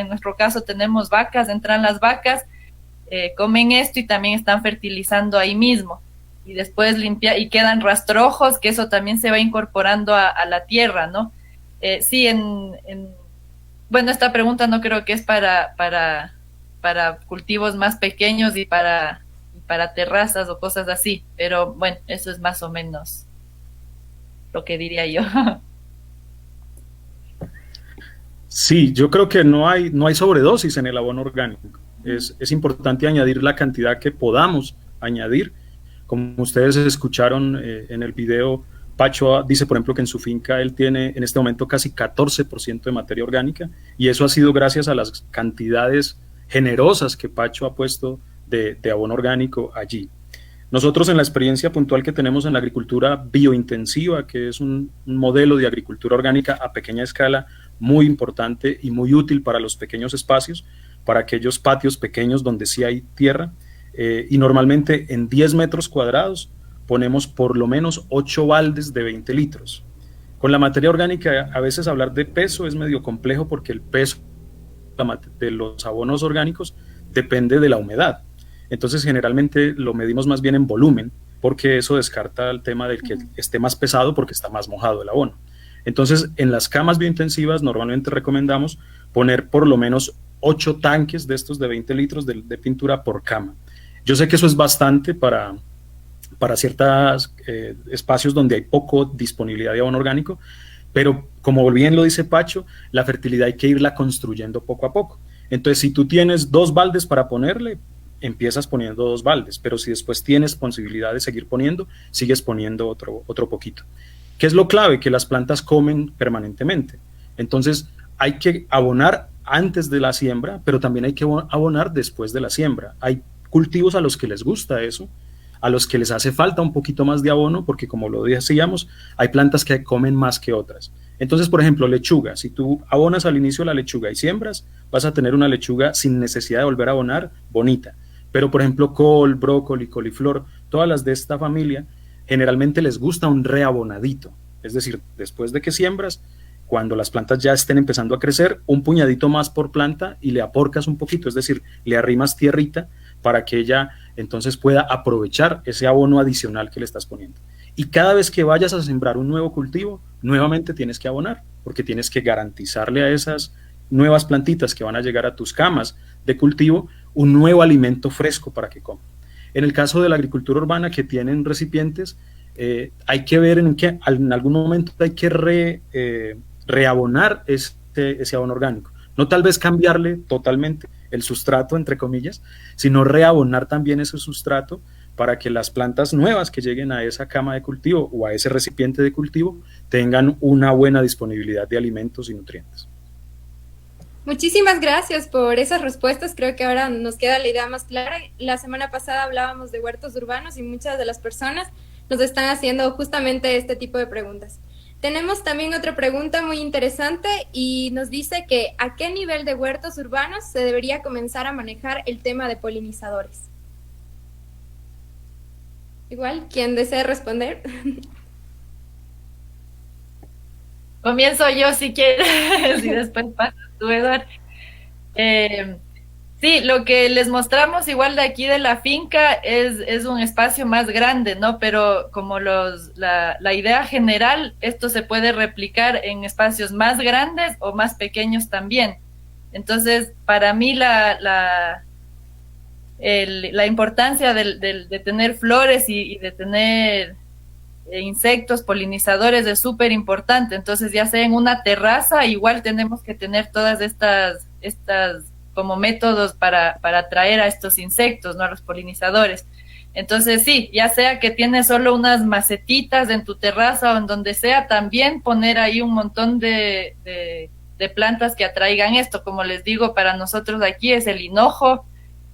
nuestro caso tenemos vacas, entran las vacas, comen esto y también están fertilizando ahí mismo. Y después limpia y quedan rastrojos, que eso también se va incorporando a la tierra, ¿no? Sí, bueno, esta pregunta no creo que es para cultivos más pequeños y para terrazas o cosas así, pero bueno, eso es más o menos lo que diría yo. Sí, yo creo que no hay sobredosis en el abono orgánico. Es importante añadir la cantidad que podamos añadir. Como ustedes escucharon en el video, Pacho dice, por ejemplo, que en su finca él tiene en este momento casi 14% de materia orgánica, y eso ha sido gracias a las cantidades generosas que Pacho ha puesto de abono orgánico allí. Nosotros en la experiencia puntual que tenemos en la agricultura biointensiva, que es un modelo de agricultura orgánica a pequeña escala muy importante y muy útil para los pequeños espacios, para aquellos patios pequeños donde sí hay tierra, y normalmente en 10 metros cuadrados ponemos por lo menos 8 baldes de 20 litros. Con la materia orgánica a veces hablar de peso es medio complejo porque el peso de los abonos orgánicos depende de la humedad. Entonces generalmente lo medimos más bien en volumen, porque eso descarta el tema del que esté más pesado porque está más mojado el abono. Entonces en las camas biointensivas normalmente recomendamos poner por lo menos 8 tanques de estos de 20 litros de pintura por cama. Yo sé que eso es bastante para ciertos espacios donde hay poco disponibilidad de abono orgánico, pero como bien lo dice Pacho, la fertilidad hay que irla construyendo poco a poco. Entonces, si tú tienes 2 baldes para ponerle, empiezas poniendo 2 baldes, pero si después tienes posibilidad de seguir poniendo, sigues poniendo otro poquito. ¿Qué es lo clave? Que las plantas comen permanentemente. Entonces, hay que abonar antes de la siembra, pero también hay que abonar después de la siembra. Hay cultivos a los que les gusta eso, a los que les hace falta un poquito más de abono, porque como lo decíamos, hay plantas que comen más que otras. Entonces, por ejemplo, lechuga, si tú abonas al inicio la lechuga y siembras, vas a tener una lechuga sin necesidad de volver a abonar, bonita. Pero, por ejemplo, col, brócoli, coliflor, todas las de esta familia, generalmente les gusta un reabonadito. Es decir, después de que siembras, cuando las plantas ya estén empezando a crecer, un puñadito más por planta y le aporcas un poquito, es decir, le arrimas tierrita para que ella entonces pueda aprovechar ese abono adicional que le estás poniendo. Y cada vez que vayas a sembrar un nuevo cultivo, nuevamente tienes que abonar, porque tienes que garantizarle a esas nuevas plantitas que van a llegar a tus camas de cultivo un nuevo alimento fresco para que coman. En el caso de la agricultura urbana que tienen recipientes, hay que ver en que en algún momento hay que reabonar ese abono orgánico. No tal vez cambiarle totalmente el sustrato, entre comillas, sino reabonar también ese sustrato para que las plantas nuevas que lleguen a esa cama de cultivo o a ese recipiente de cultivo tengan una buena disponibilidad de alimentos y nutrientes. Muchísimas gracias por esas respuestas, creo que ahora nos queda la idea más clara. La semana pasada hablábamos de huertos urbanos y muchas de las personas nos están haciendo justamente este tipo de preguntas. Tenemos también otra pregunta muy interesante y nos dice que ¿a qué nivel de huertos urbanos se debería comenzar a manejar el tema de polinizadores? Igual, ¿quién desea responder? Comienzo yo si quieres y después pasas tú, Eduard. Sí, lo que les mostramos igual de aquí de la finca es un espacio más grande, ¿no? Pero como la idea general, esto se puede replicar en espacios más grandes o más pequeños también. Entonces, para mí la importancia de tener flores y de tener insectos, polinizadores es súper importante. Entonces, ya sea en una terraza, igual tenemos que tener todas estas como métodos para atraer a estos insectos, ¿no? A los polinizadores. Entonces, sí, ya sea que tienes solo unas macetitas en tu terraza o en donde sea, también poner ahí un montón de plantas que atraigan esto. Como les digo, para nosotros aquí es el hinojo,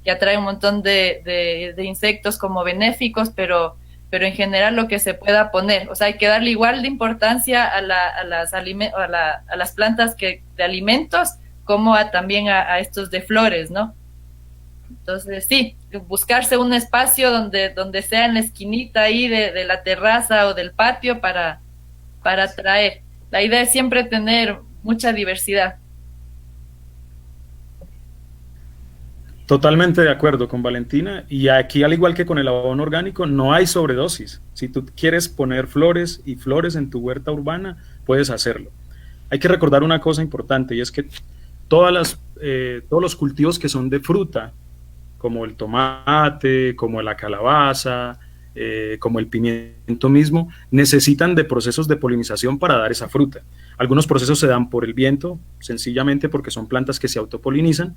que atrae un montón de insectos como benéficos, pero en general lo que se pueda poner. O sea, hay que darle igual de importancia a las plantas de alimentos como también a estos de flores, ¿no? Entonces, sí, buscarse un espacio donde sea en la esquinita ahí de la terraza o del patio para atraer. La idea es siempre tener mucha diversidad. Totalmente de acuerdo con Valentina, y aquí al igual que con el abono orgánico no hay sobredosis. Si tú quieres poner flores y flores en tu huerta urbana, puedes hacerlo. Hay que recordar una cosa importante y es que todos los cultivos que son de fruta, como el tomate, como la calabaza, como el pimiento mismo, necesitan de procesos de polinización para dar esa fruta. Algunos procesos se dan por el viento, sencillamente porque son plantas que se autopolinizan,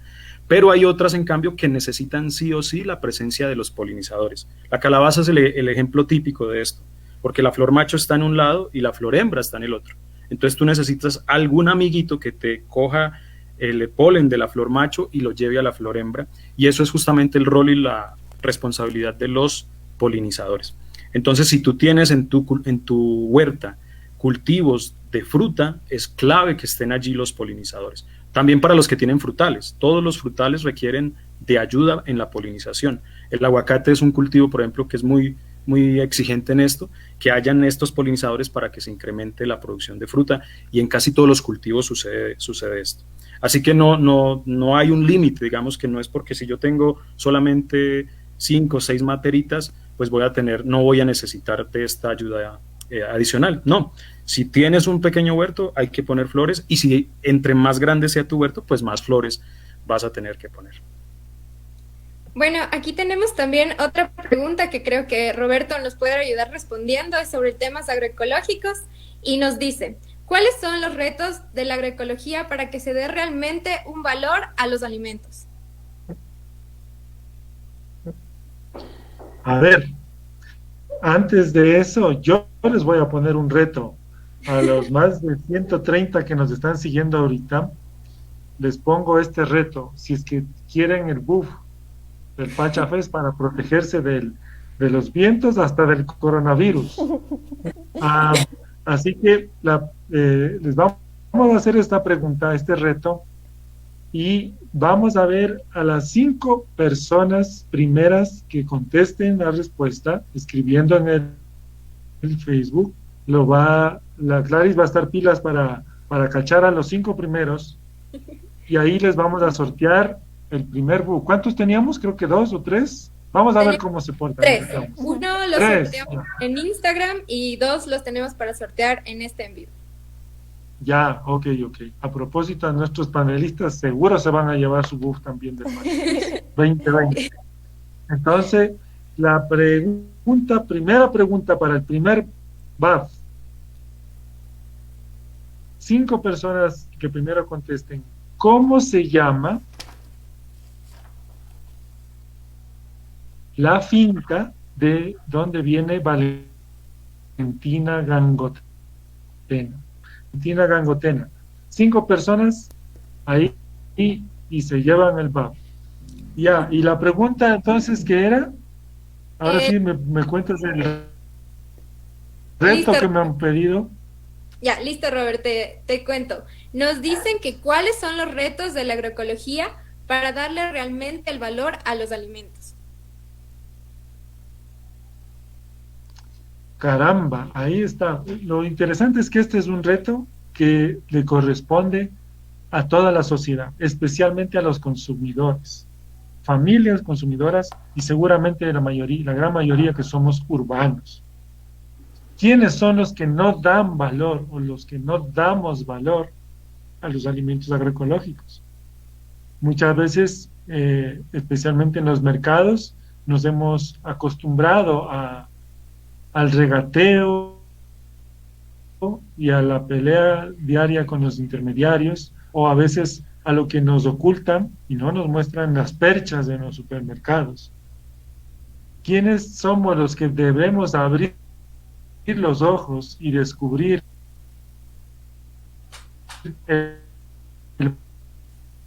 pero hay otras, en cambio, que necesitan sí o sí la presencia de los polinizadores. La calabaza es el ejemplo típico de esto, porque la flor macho está en un lado y la flor hembra está en el otro. Entonces tú necesitas algún amiguito que te coja el polen de la flor macho y lo lleve a la flor hembra, y eso es justamente el rol y la responsabilidad de los polinizadores. Entonces, si tú tienes en tu huerta cultivos de fruta, es clave que estén allí los polinizadores. También para los que tienen frutales. Todos los frutales requieren de ayuda en la polinización. El aguacate es un cultivo, por ejemplo, que es muy exigente en esto, que hayan estos polinizadores para que se incremente la producción de fruta, y en casi todos los cultivos sucede esto. Así que no hay un límite, digamos que no es porque si yo tengo solamente 5 o 6 materitas, pues no voy a necesitar de esta ayuda adicional. No, si tienes un pequeño huerto hay que poner flores, y si entre más grande sea tu huerto, pues más flores vas a tener que poner. Bueno, aquí tenemos también otra pregunta que creo que Roberto nos puede ayudar respondiendo, es sobre temas agroecológicos, y nos dice: ¿cuáles son los retos de la agroecología para que se dé realmente un valor a los alimentos? A ver, antes de eso, yo les voy a poner un reto a los más de 130 que nos están siguiendo ahorita. Les pongo este reto: si es que quieren el buff del Pacha Fest para protegerse de los vientos hasta del coronavirus. Así que les vamos a hacer esta pregunta, este reto, y vamos a ver a las 5 personas primeras que contesten la respuesta, escribiendo en el Facebook. La Claris va a estar pilas para cachar a los 5 primeros, y ahí les vamos a sortear el primer book. ¿Cuántos teníamos? Creo que 2 o 3. Vamos a ver cómo se portan. 3. Uno lo sorteamos en Instagram y 2 los tenemos para sortear en este en vivo. Ya, ok. A propósito, a nuestros panelistas seguro se van a llevar su buff también del 2020. Entonces, primera pregunta para el primer buff. 5 personas que primero contesten: ¿cómo se llama la finca de donde viene Valentina Gangotena? Valentina Gangotena. 5 personas ahí y se llevan el BAP. Ya, y la pregunta entonces, ¿qué era? Ahora sí me cuentas el reto listo, que me han pedido. Ya, listo, Robert, te cuento. Nos dicen que cuáles son los retos de la agroecología para darle realmente el valor a los alimentos. Caramba, ahí está. Lo interesante es que este es un reto que le corresponde a toda la sociedad, especialmente a los consumidores, familias consumidoras, y seguramente la gran mayoría que somos urbanos. ¿Quiénes son los que no dan valor o los que no damos valor a los alimentos agroecológicos? Muchas veces, especialmente en los mercados, nos hemos acostumbrado al regateo y a la pelea diaria con los intermediarios, o a veces a lo que nos ocultan y no nos muestran las perchas de los supermercados. ¿Quiénes somos los que debemos abrir los ojos y descubrir el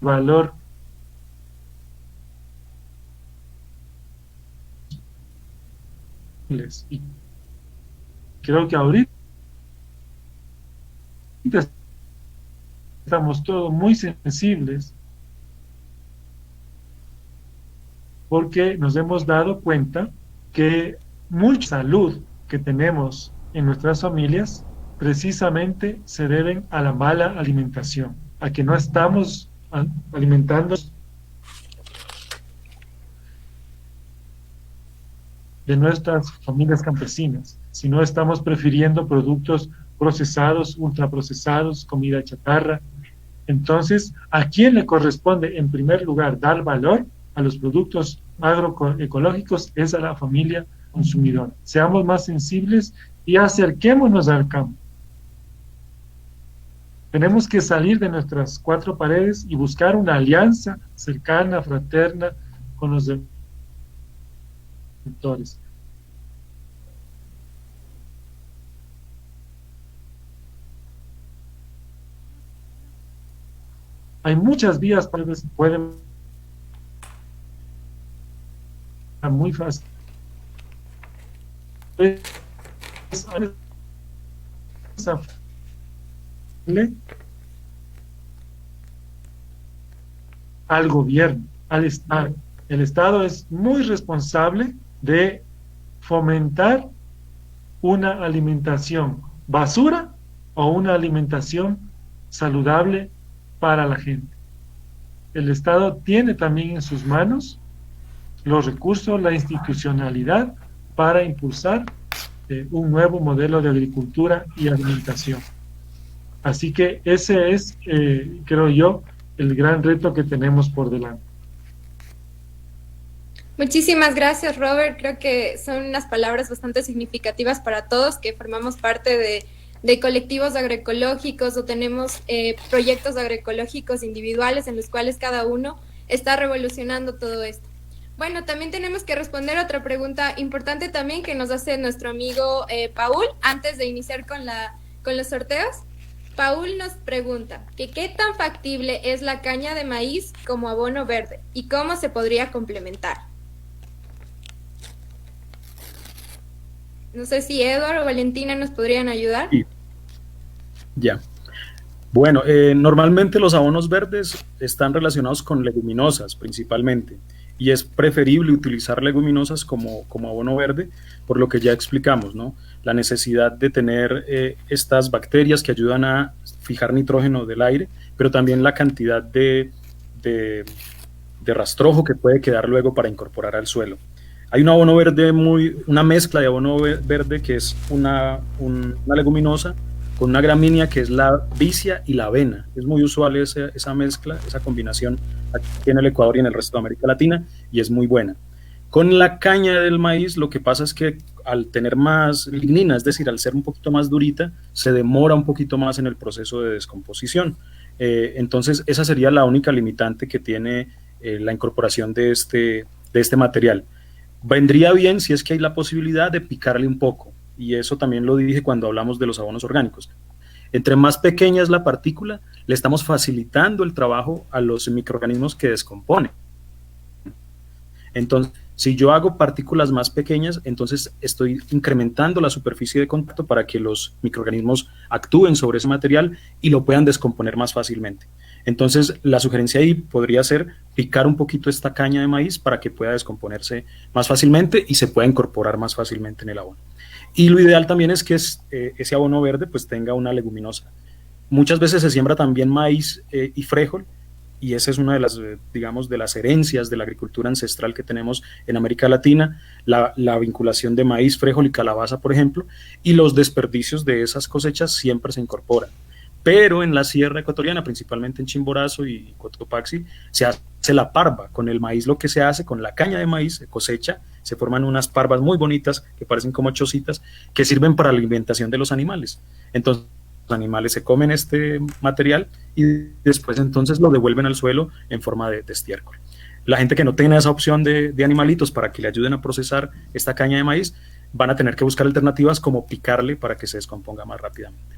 valor y creo que ahorita estamos todos muy sensibles porque nos hemos dado cuenta que mucha salud que tenemos en nuestras familias precisamente se deben a la mala alimentación, a que no estamos alimentando de nuestras familias campesinas, sino estamos prefiriendo productos procesados, ultraprocesados, comida chatarra. Entonces, ¿a quién le corresponde en primer lugar dar valor a los productos agroecológicos? Es a la familia consumidora. Seamos más sensibles y acerquémonos al campo. Tenemos que salir de nuestras 4 paredes y buscar una alianza cercana, fraterna con los sectores. Hay muchas vías para que pueden muy fácil es al gobierno, al Estado. El Estado es muy responsable de fomentar una alimentación basura o una alimentación saludable para la gente. El Estado tiene también en sus manos los recursos, la institucionalidad para impulsar un nuevo modelo de agricultura y alimentación. Así que ese es, creo yo, el gran reto que tenemos por delante. Muchísimas gracias, Robert. Creo que son unas palabras bastante significativas para todos que formamos parte de colectivos agroecológicos o tenemos proyectos agroecológicos individuales en los cuales cada uno está revolucionando todo esto. Bueno, también tenemos que responder otra pregunta importante también que nos hace nuestro amigo Paul antes de iniciar con los sorteos. Paul nos pregunta que qué tan factible es la caña de maíz como abono verde y cómo se podría complementar. No sé si Eduardo o Valentina nos podrían ayudar. Sí. Ya. Bueno, normalmente los abonos verdes están relacionados con leguminosas principalmente y es preferible utilizar leguminosas como abono verde por lo que ya explicamos, ¿no? La necesidad de tener estas bacterias que ayudan a fijar nitrógeno del aire, pero también la cantidad de rastrojo que puede quedar luego para incorporar al suelo. Hay un abono verde, una mezcla de abono verde que es una leguminosa con una gramínea que es la vicia y la avena. Es muy usual esa mezcla, esa combinación aquí en el Ecuador y en el resto de América Latina y es muy buena. Con la caña del maíz lo que pasa es que al tener más lignina, es decir, al ser un poquito más durita, se demora un poquito más en el proceso de descomposición. Entonces esa sería la única limitante que tiene la incorporación de este material. Vendría bien si es que hay la posibilidad de picarle un poco, y eso también lo dije cuando hablamos de los abonos orgánicos. Entre más pequeña es la partícula, le estamos facilitando el trabajo a los microorganismos que descomponen. Entonces, si yo hago partículas más pequeñas, entonces estoy incrementando la superficie de contacto para que los microorganismos actúen sobre ese material y lo puedan descomponer más fácilmente. Entonces, la sugerencia ahí podría ser picar un poquito esta caña de maíz para que pueda descomponerse más fácilmente y se pueda incorporar más fácilmente en el abono. Y lo ideal también es que ese abono verde pues tenga una leguminosa. Muchas veces se siembra también maíz y frijol, y esa es una de las, digamos, de las herencias de la agricultura ancestral que tenemos en América Latina, la vinculación de maíz, frijol y calabaza, por ejemplo, y los desperdicios de esas cosechas siempre se incorporan. Pero en la sierra ecuatoriana, principalmente en Chimborazo y Cotopaxi, se hace la parva. Con el maíz lo que se hace, con la caña de maíz se cosecha, se forman unas parvas muy bonitas que parecen como chocitas, que sirven para la alimentación de los animales. Entonces los animales se comen este material y después entonces lo devuelven al suelo en forma de estiércol. La gente que no tenga esa opción de animalitos para que le ayuden a procesar esta caña de maíz, van a tener que buscar alternativas como picarle para que se descomponga más rápidamente.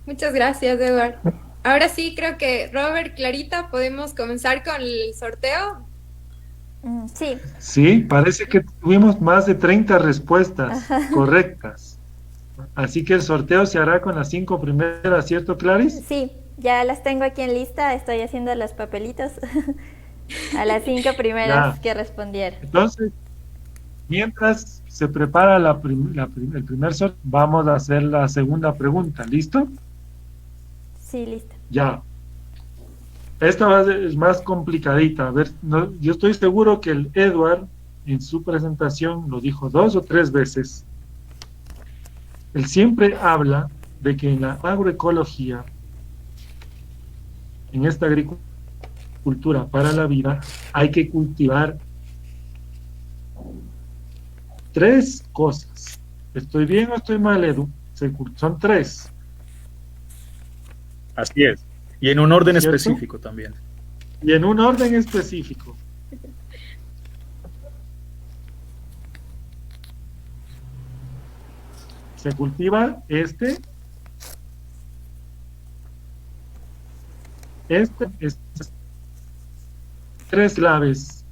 Muchas gracias, Eduardo. Ahora sí, creo que Robert, Clarita, podemos comenzar con el sorteo. Sí. Sí, parece que tuvimos más de 30 respuestas correctas. Así que el sorteo se hará con las 5 primeras, ¿cierto, Clarice? Sí, ya las tengo aquí en lista, estoy haciendo los papelitos a las 5 primeras que respondieron. Entonces, mientras se prepara el primer sorteo, vamos a hacer la segunda pregunta, ¿listo? Sí, listo. Ya. Esta es más complicadita. A ver, yo estoy seguro que el Edward en su presentación lo dijo 2 o 3 veces. Él siempre habla de que en la agroecología, en esta agricultura para la vida, hay que cultivar 3 cosas. ¿Estoy bien o estoy mal, Edu? Son 3. Así es. Y en un orden ¿Cierto? específico también. Y en un orden específico. Se cultiva estas 3 claves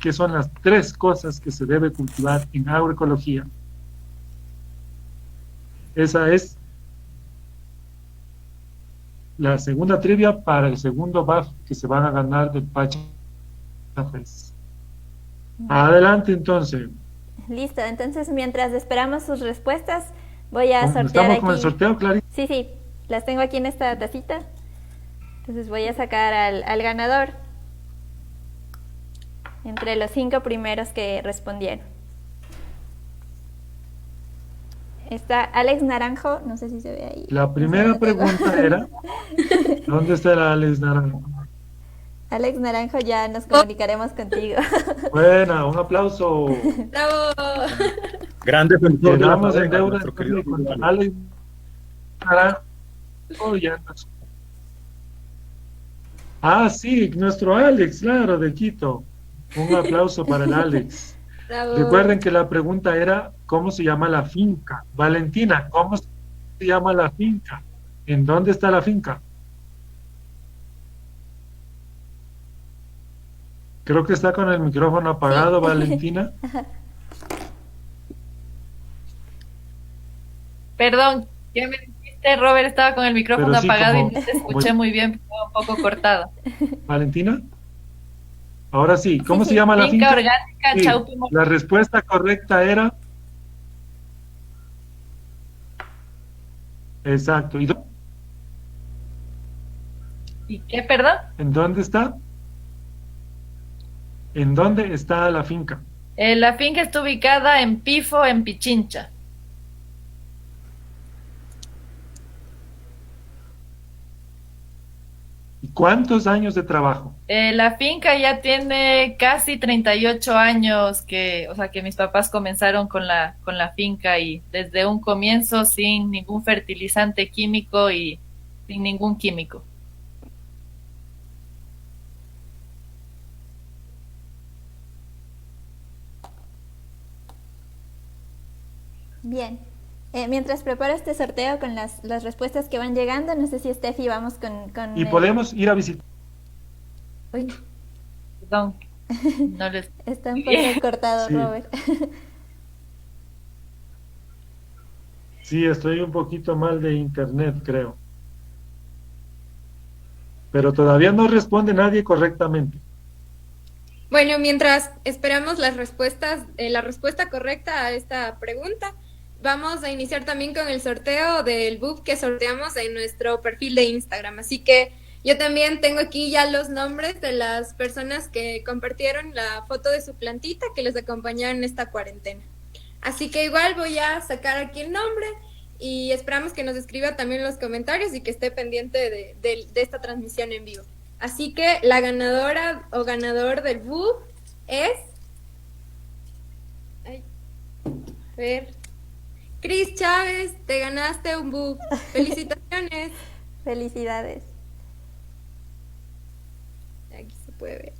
qué son las 3 cosas que se debe cultivar en agroecología. Esa es la segunda trivia para el segundo BAF que se van a ganar del Pacha Fest. Adelante, entonces. Listo, entonces mientras esperamos sus respuestas, voy a sortear ¿Estamos aquí. con el sorteo, Clarita? Sí, sí, las tengo aquí en esta tacita. Entonces voy a sacar al ganador entre los 5 primeros que respondieron. Está Alex Naranjo, no sé si se ve ahí. La primera pregunta era, ¿dónde está el Alex Naranjo? Alex Naranjo, ya nos comunicaremos contigo. Buena, un aplauso. ¡Bravo! Gran defensor de la Quedamos en pareja, deuda nuestro querido entonces, con Alex. Alex Naranjo. Ya nos- Ah, sí, nuestro Alex, claro, de Quito. Un aplauso para el Alex. ¡Bravo! Recuerden que la pregunta era, ¿cómo se llama la finca? Valentina, ¿cómo se llama la finca? ¿En dónde está la finca? Creo que está con el micrófono apagado, Valentina. Perdón, ¿qué me dijiste, Robert? Estaba con el micrófono Pero sí, apagado y como- no te escuché muy bien, estaba un poco cortado. Valentina. Ahora sí, ¿cómo Sí, se sí, llama la Finca finca? orgánica, Sí, Chaupimo. la respuesta correcta era... Exacto. ¿Y ¿Y qué, perdón? en dónde está? ¿En dónde está la finca? La finca está ubicada en Pifo, en Pichincha. ¿Y cuántos años de trabajo? La finca ya tiene casi 38 años o sea, que mis papás comenzaron con la finca y desde un comienzo sin ningún fertilizante químico y sin ningún químico. Bien. Mientras preparo este sorteo con las respuestas que van llegando, no sé si Steffi vamos con Y podemos ir a visitar. Uy, Perdón, no les... está un poco cortado, Sí. Robert. Sí, estoy un poquito mal de internet, creo. Pero todavía no responde nadie correctamente. Bueno, mientras esperamos las respuestas, la respuesta correcta a esta pregunta, vamos a iniciar también con el sorteo del book que sorteamos en nuestro perfil de Instagram. Así que yo también tengo aquí ya los nombres de las personas que compartieron la foto de su plantita que les acompañaron en esta cuarentena. Así que igual voy a sacar aquí el nombre y esperamos que nos escriba también en los comentarios y que esté pendiente de esta transmisión en vivo. Así que la ganadora o ganador del book es... Ay, a ver... Cris Chávez, te ganaste un book. Felicitaciones. Felicidades. Aquí se puede ver.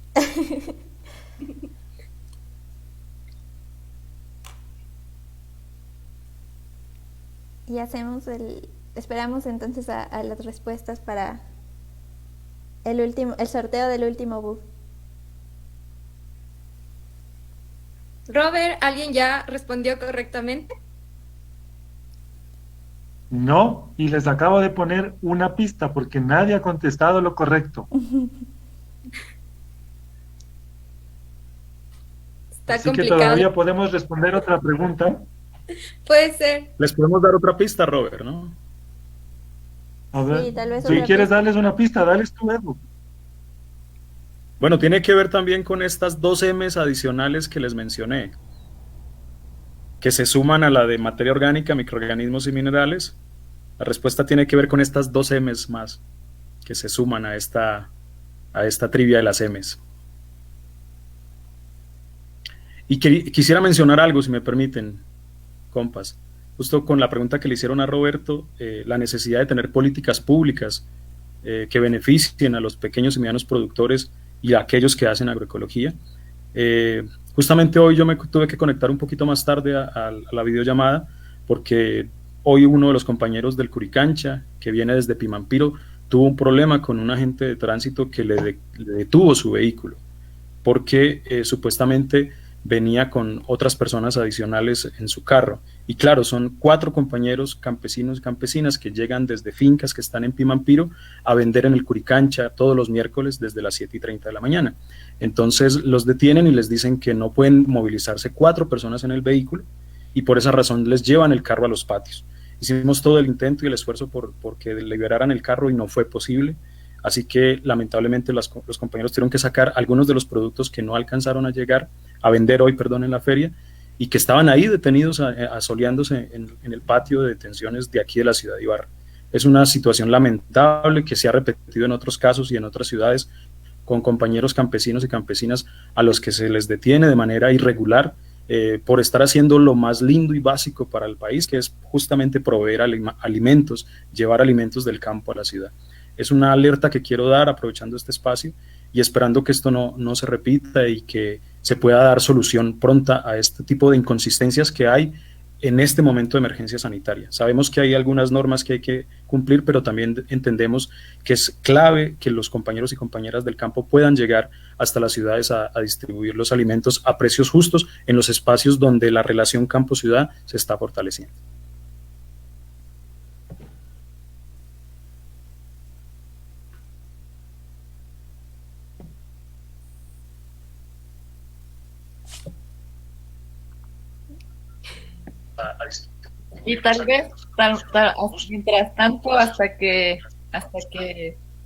Y esperamos entonces a las respuestas para el sorteo del último book. Robert, ¿alguien ya respondió correctamente? No, y les acabo de poner una pista porque nadie ha contestado lo correcto. Está Así que complicado. todavía podemos responder otra pregunta. Puede ser. Les podemos dar otra pista, Robert, ¿no? A ver, Sí, tal vez si otra quieres pista. darles una pista, dales tú, Edu. Bueno, tiene que ver también con estas 2 M's adicionales que les mencioné, que se suman a la de materia orgánica, microorganismos y minerales. La respuesta tiene que ver con estas 2 M's más, que se suman a esta trivia de las M's. Y quisiera mencionar algo, si me permiten, compas. Justo con la pregunta que le hicieron a Roberto, la necesidad de tener políticas públicas que beneficien a los pequeños y medianos productores y a aquellos que hacen agroecología. Justamente hoy yo me tuve que conectar un poquito más tarde a la videollamada porque hoy uno de los compañeros del Curicancha, que viene desde Pimampiro, tuvo un problema con un agente de tránsito que le detuvo su vehículo porque supuestamente venía con otras personas adicionales en su carro. Y claro, son 4 compañeros campesinos y campesinas que llegan desde fincas que están en Pimampiro a vender en el Curicancha todos los miércoles desde las 7:30 de la mañana. Entonces los detienen y les dicen que no pueden movilizarse 4 personas en el vehículo y por esa razón les llevan el carro a los patios. Hicimos todo el intento y el esfuerzo porque liberaran el carro y no fue posible. Así que lamentablemente los compañeros tuvieron que sacar algunos de los productos que no alcanzaron a vender hoy, en la feria, y que estaban ahí detenidos, asoleándose en el patio de detenciones de aquí de la ciudad de Ibarra. Es una situación lamentable que se ha repetido en otros casos y en otras ciudades con compañeros campesinos y campesinas a los que se les detiene de manera irregular por estar haciendo lo más lindo y básico para el país, que es justamente proveer alimentos, llevar alimentos del campo a la ciudad. Es una alerta que quiero dar aprovechando este espacio y esperando que esto no se repita y que se pueda dar solución pronta a este tipo de inconsistencias que hay en este momento de emergencia sanitaria. Sabemos que hay algunas normas que hay que cumplir, pero también entendemos que es clave que los compañeros y compañeras del campo puedan llegar hasta las ciudades a distribuir los alimentos a precios justos en los espacios donde la relación campo-ciudad se está fortaleciendo. Y tal vez, mientras tanto, hasta que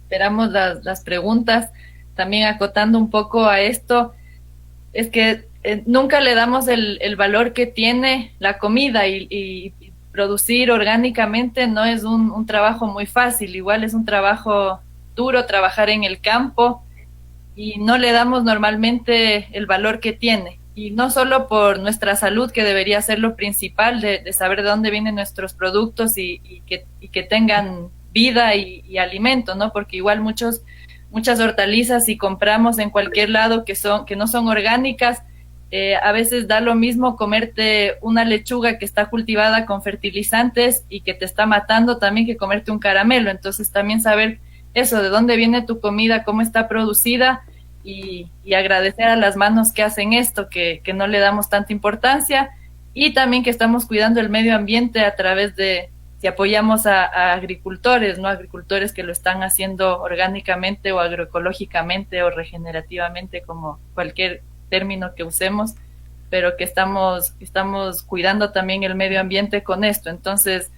esperamos las preguntas, también acotando un poco a esto, es que nunca le damos el valor que tiene la comida y producir orgánicamente no es un trabajo muy fácil, igual es un trabajo duro trabajar en el campo y no le damos normalmente el valor que tiene. Y no solo por nuestra salud, que debería ser lo principal, de saber de dónde vienen nuestros productos y que tengan vida y alimento, ¿no? Porque igual muchas hortalizas, si compramos en cualquier lado que no son orgánicas, a veces da lo mismo comerte una lechuga que está cultivada con fertilizantes y que te está matando también que comerte un caramelo. Entonces también saber eso, de dónde viene tu comida, cómo está producida, y agradecer a las manos que hacen esto, que no le damos tanta importancia, y también que estamos cuidando el medio ambiente a través de, si apoyamos a agricultores, ¿no? Agricultores que lo están haciendo orgánicamente o agroecológicamente o regenerativamente, como cualquier término que usemos, pero que estamos cuidando también el medio ambiente con esto. Entonces,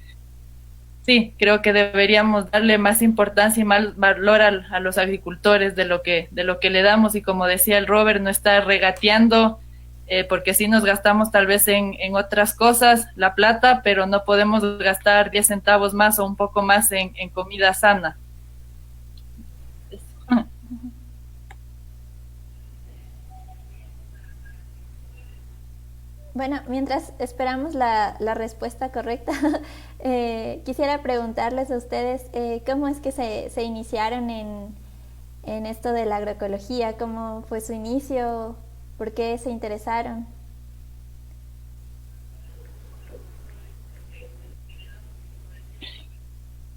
sí, creo que deberíamos darle más importancia y más valor a los agricultores de lo que le damos, y como decía el Robert, no estar regateando, porque sí nos gastamos tal vez en otras cosas la plata, pero no podemos gastar 10 centavos más o un poco más en comida sana. Bueno, mientras esperamos la respuesta correcta, quisiera preguntarles a ustedes cómo es que se iniciaron en esto de la agroecología, cómo fue su inicio, por qué se interesaron.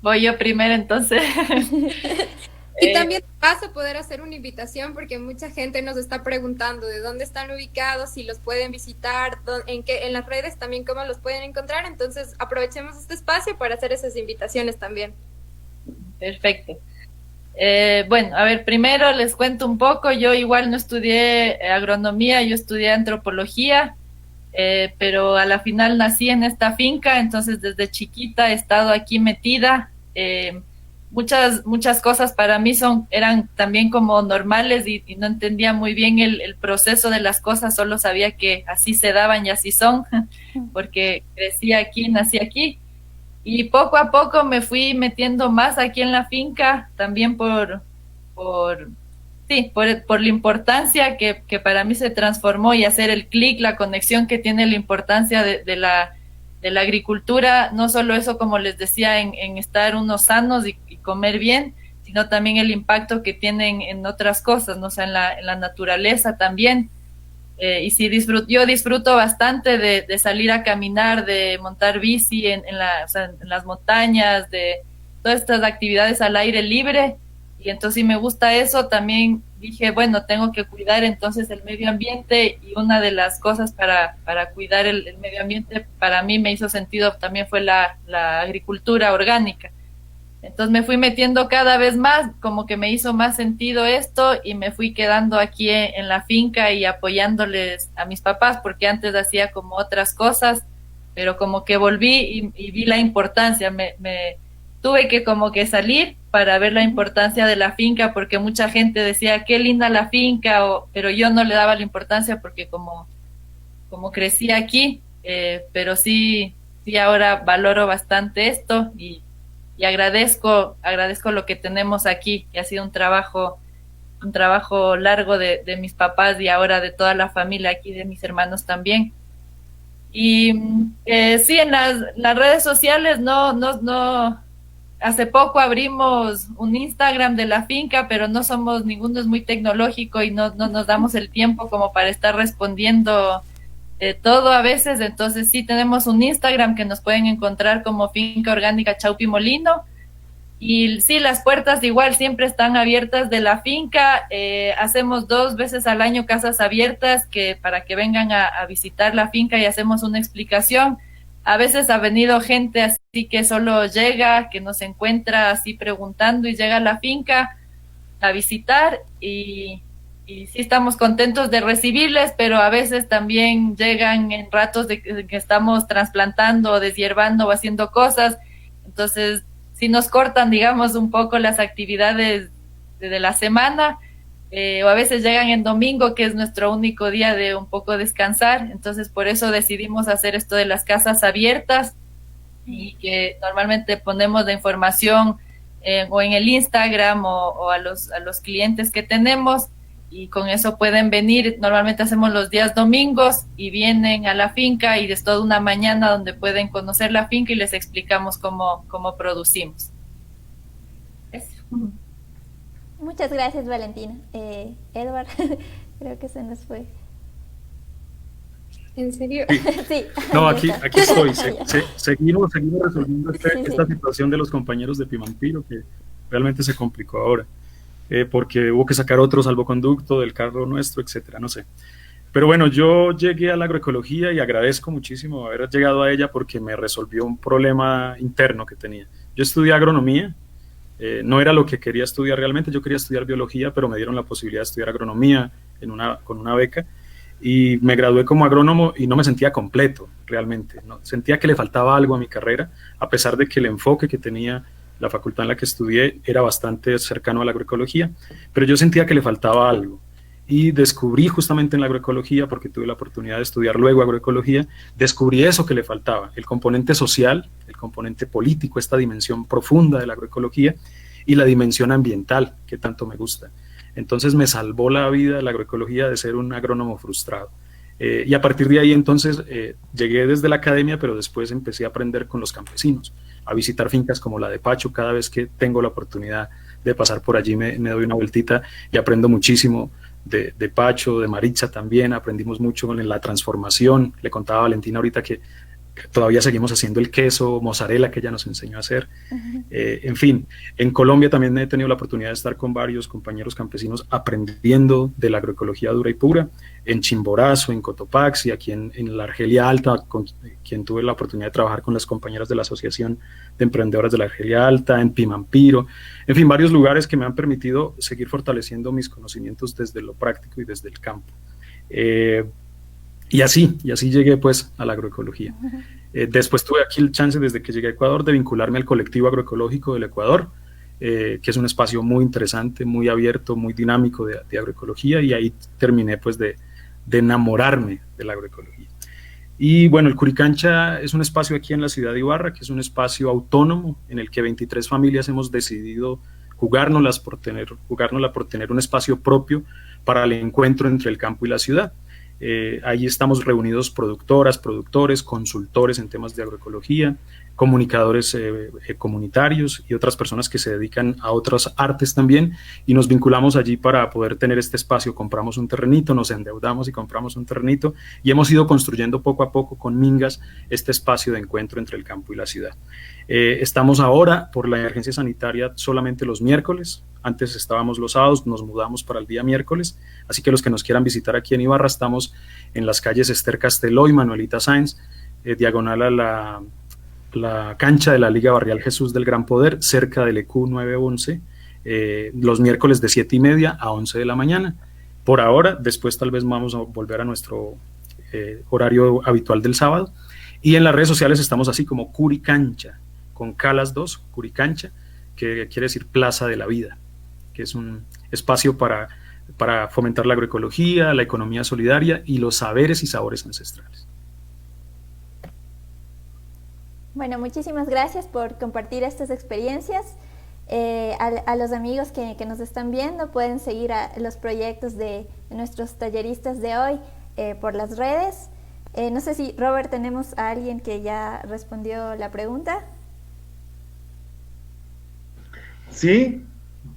Voy yo primero, entonces. Y también vas a poder hacer una invitación, porque mucha gente nos está preguntando de dónde están ubicados, si los pueden visitar, en las redes también cómo los pueden encontrar. Entonces aprovechemos este espacio para hacer esas invitaciones también. Perfecto. Bueno, a ver, primero les cuento un poco. Yo igual no estudié agronomía, yo estudié antropología, pero a la final nací en esta finca, entonces desde chiquita he estado aquí metida. Muchas cosas para mí eran también como normales y no entendía muy bien el proceso de las cosas, solo sabía que así se daban y así son, porque crecí aquí, nací aquí, y poco a poco me fui metiendo más aquí en la finca, también por la importancia que para mí se transformó, y hacer el clic, la conexión que tiene la importancia de la agricultura, no solo eso, como les decía, en estar unos sanos y comer bien, sino también el impacto que tienen en otras cosas, ¿no? O sea, en la naturaleza también. Y sí, yo disfruto bastante de salir a caminar, de montar bici en las montañas, de todas estas actividades al aire libre, y entonces sí me gusta eso. También dije, bueno, tengo que cuidar entonces el medio ambiente, y una de las cosas para cuidar el medio ambiente para mí me hizo sentido también fue la agricultura orgánica. Entonces me fui metiendo cada vez más, como que me hizo más sentido esto, y me fui quedando aquí en la finca y apoyándoles a mis papás, porque antes hacía como otras cosas, pero como que volví y vi la importancia, me tuve que como que salir para ver la importancia de la finca, porque mucha gente decía, qué linda la finca, pero yo no le daba la importancia porque como crecí aquí, pero sí ahora valoro bastante esto, y agradezco lo que tenemos aquí, que ha sido un trabajo largo de mis papás y ahora de toda la familia aquí, de mis hermanos también. Y sí, en las redes sociales no, hace poco abrimos un Instagram de la finca, pero ninguno es muy tecnológico y no nos damos el tiempo como para estar respondiendo todo a veces. Entonces sí tenemos un Instagram que nos pueden encontrar como Finca Orgánica Chaupi Molino, y sí, las puertas igual siempre están abiertas de la finca. Hacemos 2 veces al año casas abiertas para que vengan a visitar la finca y hacemos una explicación. A veces ha venido gente así que solo llega, que nos encuentra así preguntando y llega a la finca a visitar, y sí estamos contentos de recibirles, pero a veces también llegan en ratos de que estamos trasplantando o deshiervando o haciendo cosas. Entonces sí nos cortan, digamos, un poco las actividades de la semana, o a veces llegan en domingo, que es nuestro único día de un poco descansar. Entonces por eso decidimos hacer esto de las casas abiertas, y que normalmente ponemos la información o en el Instagram o a los clientes que tenemos, y con eso pueden venir. Normalmente hacemos los días domingos y vienen a la finca, y es toda una mañana donde pueden conocer la finca y les explicamos cómo producimos. Eso. Muchas gracias, Valentina. Edward, creo que se nos fue. ¿En serio? Sí. No, aquí estoy. Seguimos resolviendo esta situación de los compañeros de Pimampiro, que realmente se complicó ahora, porque hubo que sacar otro salvoconducto del carro nuestro, etcétera, no sé. Pero bueno, yo llegué a la agroecología y agradezco muchísimo haber llegado a ella, porque me resolvió un problema interno que tenía. Yo estudié agronomía, no era lo que quería estudiar realmente, yo quería estudiar biología, pero me dieron la posibilidad de estudiar agronomía con una beca, y me gradué como agrónomo y no me sentía completo realmente, ¿no? Sentía que le faltaba algo a mi carrera, a pesar de que el enfoque que tenía la facultad en la que estudié era bastante cercano a la agroecología, pero yo sentía que le faltaba algo, y descubrí justamente en la agroecología, porque tuve la oportunidad de estudiar luego agroecología, descubrí eso que le faltaba, el componente social, el componente político, esta dimensión profunda de la agroecología, y la dimensión ambiental, que tanto me gusta. Entonces me salvó la vida la agroecología de ser un agrónomo frustrado. Y a partir de ahí entonces llegué desde la academia, pero después empecé a aprender con los campesinos, a visitar fincas como la de Pacho. Cada vez que tengo la oportunidad de pasar por allí me doy una vueltita y aprendo muchísimo de Pacho, de Maritza también. Aprendimos mucho en la transformación. Le contaba a Valentina ahorita que todavía seguimos haciendo el queso mozzarella que ella nos enseñó a hacer. En fin, en Colombia también he tenido la oportunidad de estar con varios compañeros campesinos aprendiendo de la agroecología dura y pura, en Chimborazo, en Cotopaxi, aquí en la Argelia Alta, con quien tuve la oportunidad de trabajar con las compañeras de la Asociación de Emprendedoras de la Argelia Alta, en Pimampiro, en fin, varios lugares que me han permitido seguir fortaleciendo mis conocimientos desde lo práctico y desde el campo. Y así llegué pues a la agroecología. Después tuve aquí el chance, desde que llegué a Ecuador, de vincularme al colectivo agroecológico del Ecuador, que es un espacio muy interesante, muy abierto, muy dinámico de agroecología, y ahí terminé pues de enamorarme de la agroecología. Y bueno, el Curicancha es un espacio aquí en la ciudad de Ibarra, que es un espacio autónomo en el que 23 familias hemos decidido jugárnosla por tener un espacio propio para el encuentro entre el campo y la ciudad. Ahí estamos reunidos productoras, productores, consultores en temas de agroecología, comunicadores comunitarios y otras personas que se dedican a otras artes también, y nos vinculamos allí para poder tener este espacio. Compramos un terrenito, nos endeudamos y compramos un terrenito, y hemos ido construyendo poco a poco con mingas este espacio de encuentro entre el campo y la ciudad. Estamos ahora, por la emergencia sanitaria, solamente los miércoles Antes estábamos los sábados, nos mudamos para el día miércoles, así que los que nos quieran visitar aquí en Ibarra, estamos en las calles Esther Casteló y Manuelita Sáenz, diagonal a la cancha de la Liga Barrial Jesús del Gran Poder, cerca del EQ 911, los miércoles de 7:30 a 11 de la mañana. Por ahora, después tal vez vamos a volver a nuestro horario habitual del sábado. Y en las redes sociales estamos así como Curicancha, con K las dos, Curicancha, que quiere decir Plaza de la Vida, que es un espacio para fomentar la agroecología, la economía solidaria y los saberes y sabores ancestrales. Bueno, muchísimas gracias por compartir estas experiencias. A los amigos que nos están viendo pueden seguir los proyectos de nuestros talleristas de hoy por las redes. No sé si, Robert, tenemos a alguien que ya respondió la pregunta. Sí,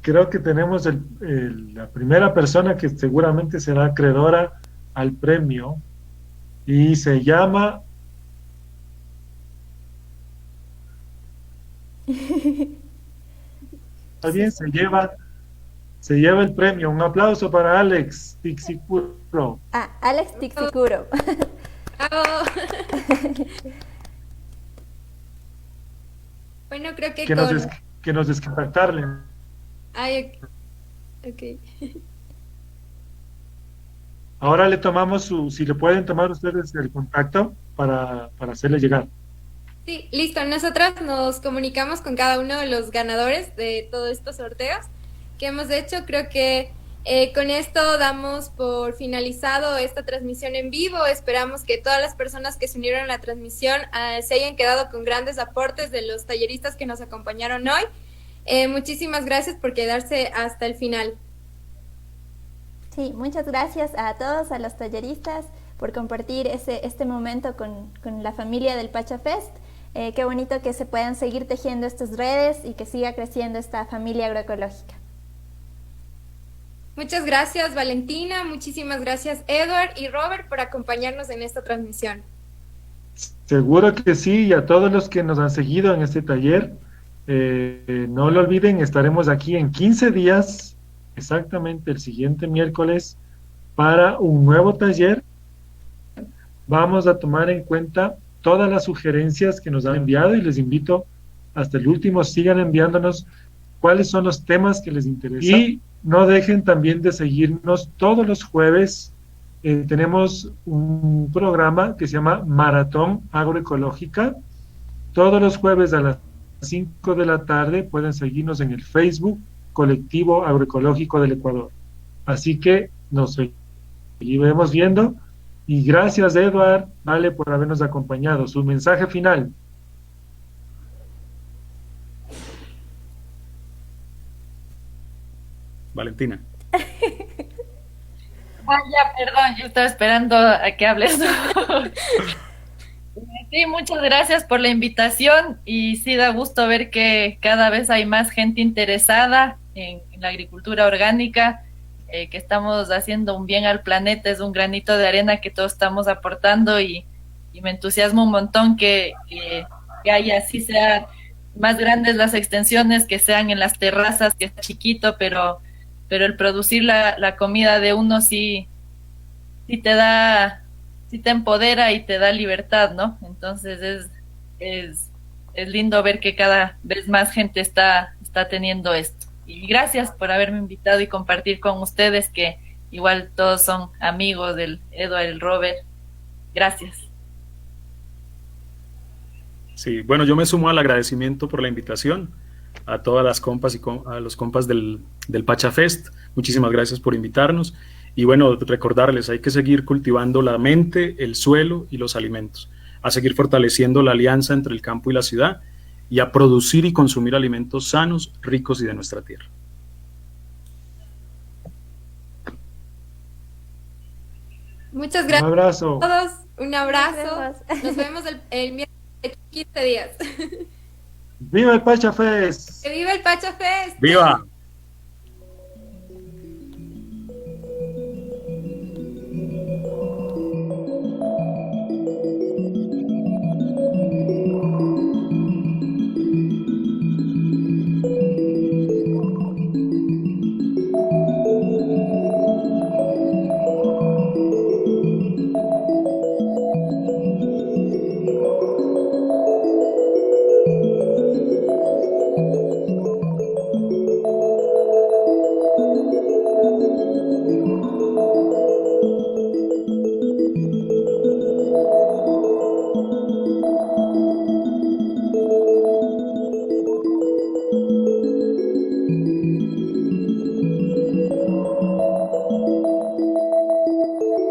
creo que tenemos la primera persona que seguramente será acreedora al premio y se llama... Está bien, se lleva el premio. Un aplauso para Alex Tixicuro. Alex Tixicuro. ¡Bravo! Bueno, creo que Que nos descontactarle. Ay, ok. Ahora le tomamos si le pueden tomar ustedes el contacto para hacerle llegar. Sí, listo. Nosotras nos comunicamos con cada uno de los ganadores de todos estos sorteos que hemos hecho. Creo que con esto damos por finalizado esta transmisión en vivo. Esperamos que todas las personas que se unieron a la transmisión se hayan quedado con grandes aportes de los talleristas que nos acompañaron hoy. Muchísimas gracias por quedarse hasta el final. Sí, muchas gracias a todos, a los talleristas, por compartir este momento con la familia del Pacha Fest. Qué bonito que se puedan seguir tejiendo estas redes y que siga creciendo esta familia agroecológica. Muchas gracias, Valentina. Muchísimas gracias, Edward y Robert, por acompañarnos en esta transmisión. Seguro que sí, y a todos los que nos han seguido en este taller, no lo olviden, estaremos aquí en 15 días, exactamente el siguiente miércoles, para un nuevo taller. Vamos a tomar en cuenta todas las sugerencias que nos han enviado y les invito hasta el último, sigan enviándonos cuáles son los temas que les interesan y no dejen también de seguirnos todos los jueves. Tenemos un programa que se llama Maratón Agroecológica. Todos los jueves a las 5 de la tarde pueden seguirnos en el Facebook Colectivo Agroecológico del Ecuador. Así que nos seguiremos viendo. Y gracias, Edward, Vale, por habernos acompañado. Su mensaje final. Valentina. Perdón, yo estaba esperando a que hables. Sí, muchas gracias por la invitación y sí da gusto ver que cada vez hay más gente interesada en la agricultura orgánica, que estamos haciendo un bien al planeta, es un granito de arena que todos estamos aportando y me entusiasma un montón que haya, así sean más grandes las extensiones, que sean en las terrazas, que es chiquito, pero el producir la comida de uno sí te empodera y te da libertad, ¿no? Entonces es lindo ver que cada vez más gente está teniendo esto. Y gracias por haberme invitado y compartir con ustedes, que igual todos son amigos del Edward, el Robert. Gracias. Sí, bueno, yo me sumo al agradecimiento por la invitación a todas las compas y a los compas del Pacha Fest. Muchísimas gracias por invitarnos. Y bueno, recordarles, hay que seguir cultivando la mente, el suelo y los alimentos, a seguir fortaleciendo la alianza entre el campo y la ciudad y a producir y consumir alimentos sanos, ricos y de nuestra tierra. Muchas gracias. Un abrazo. A todos, un abrazo. Nos vemos el miércoles de 15 días. ¡Viva el Pacha Fest! ¡Que viva el Pacha Fest! ¡Viva!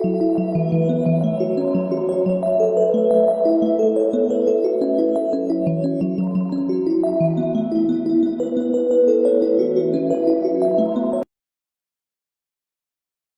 Chao.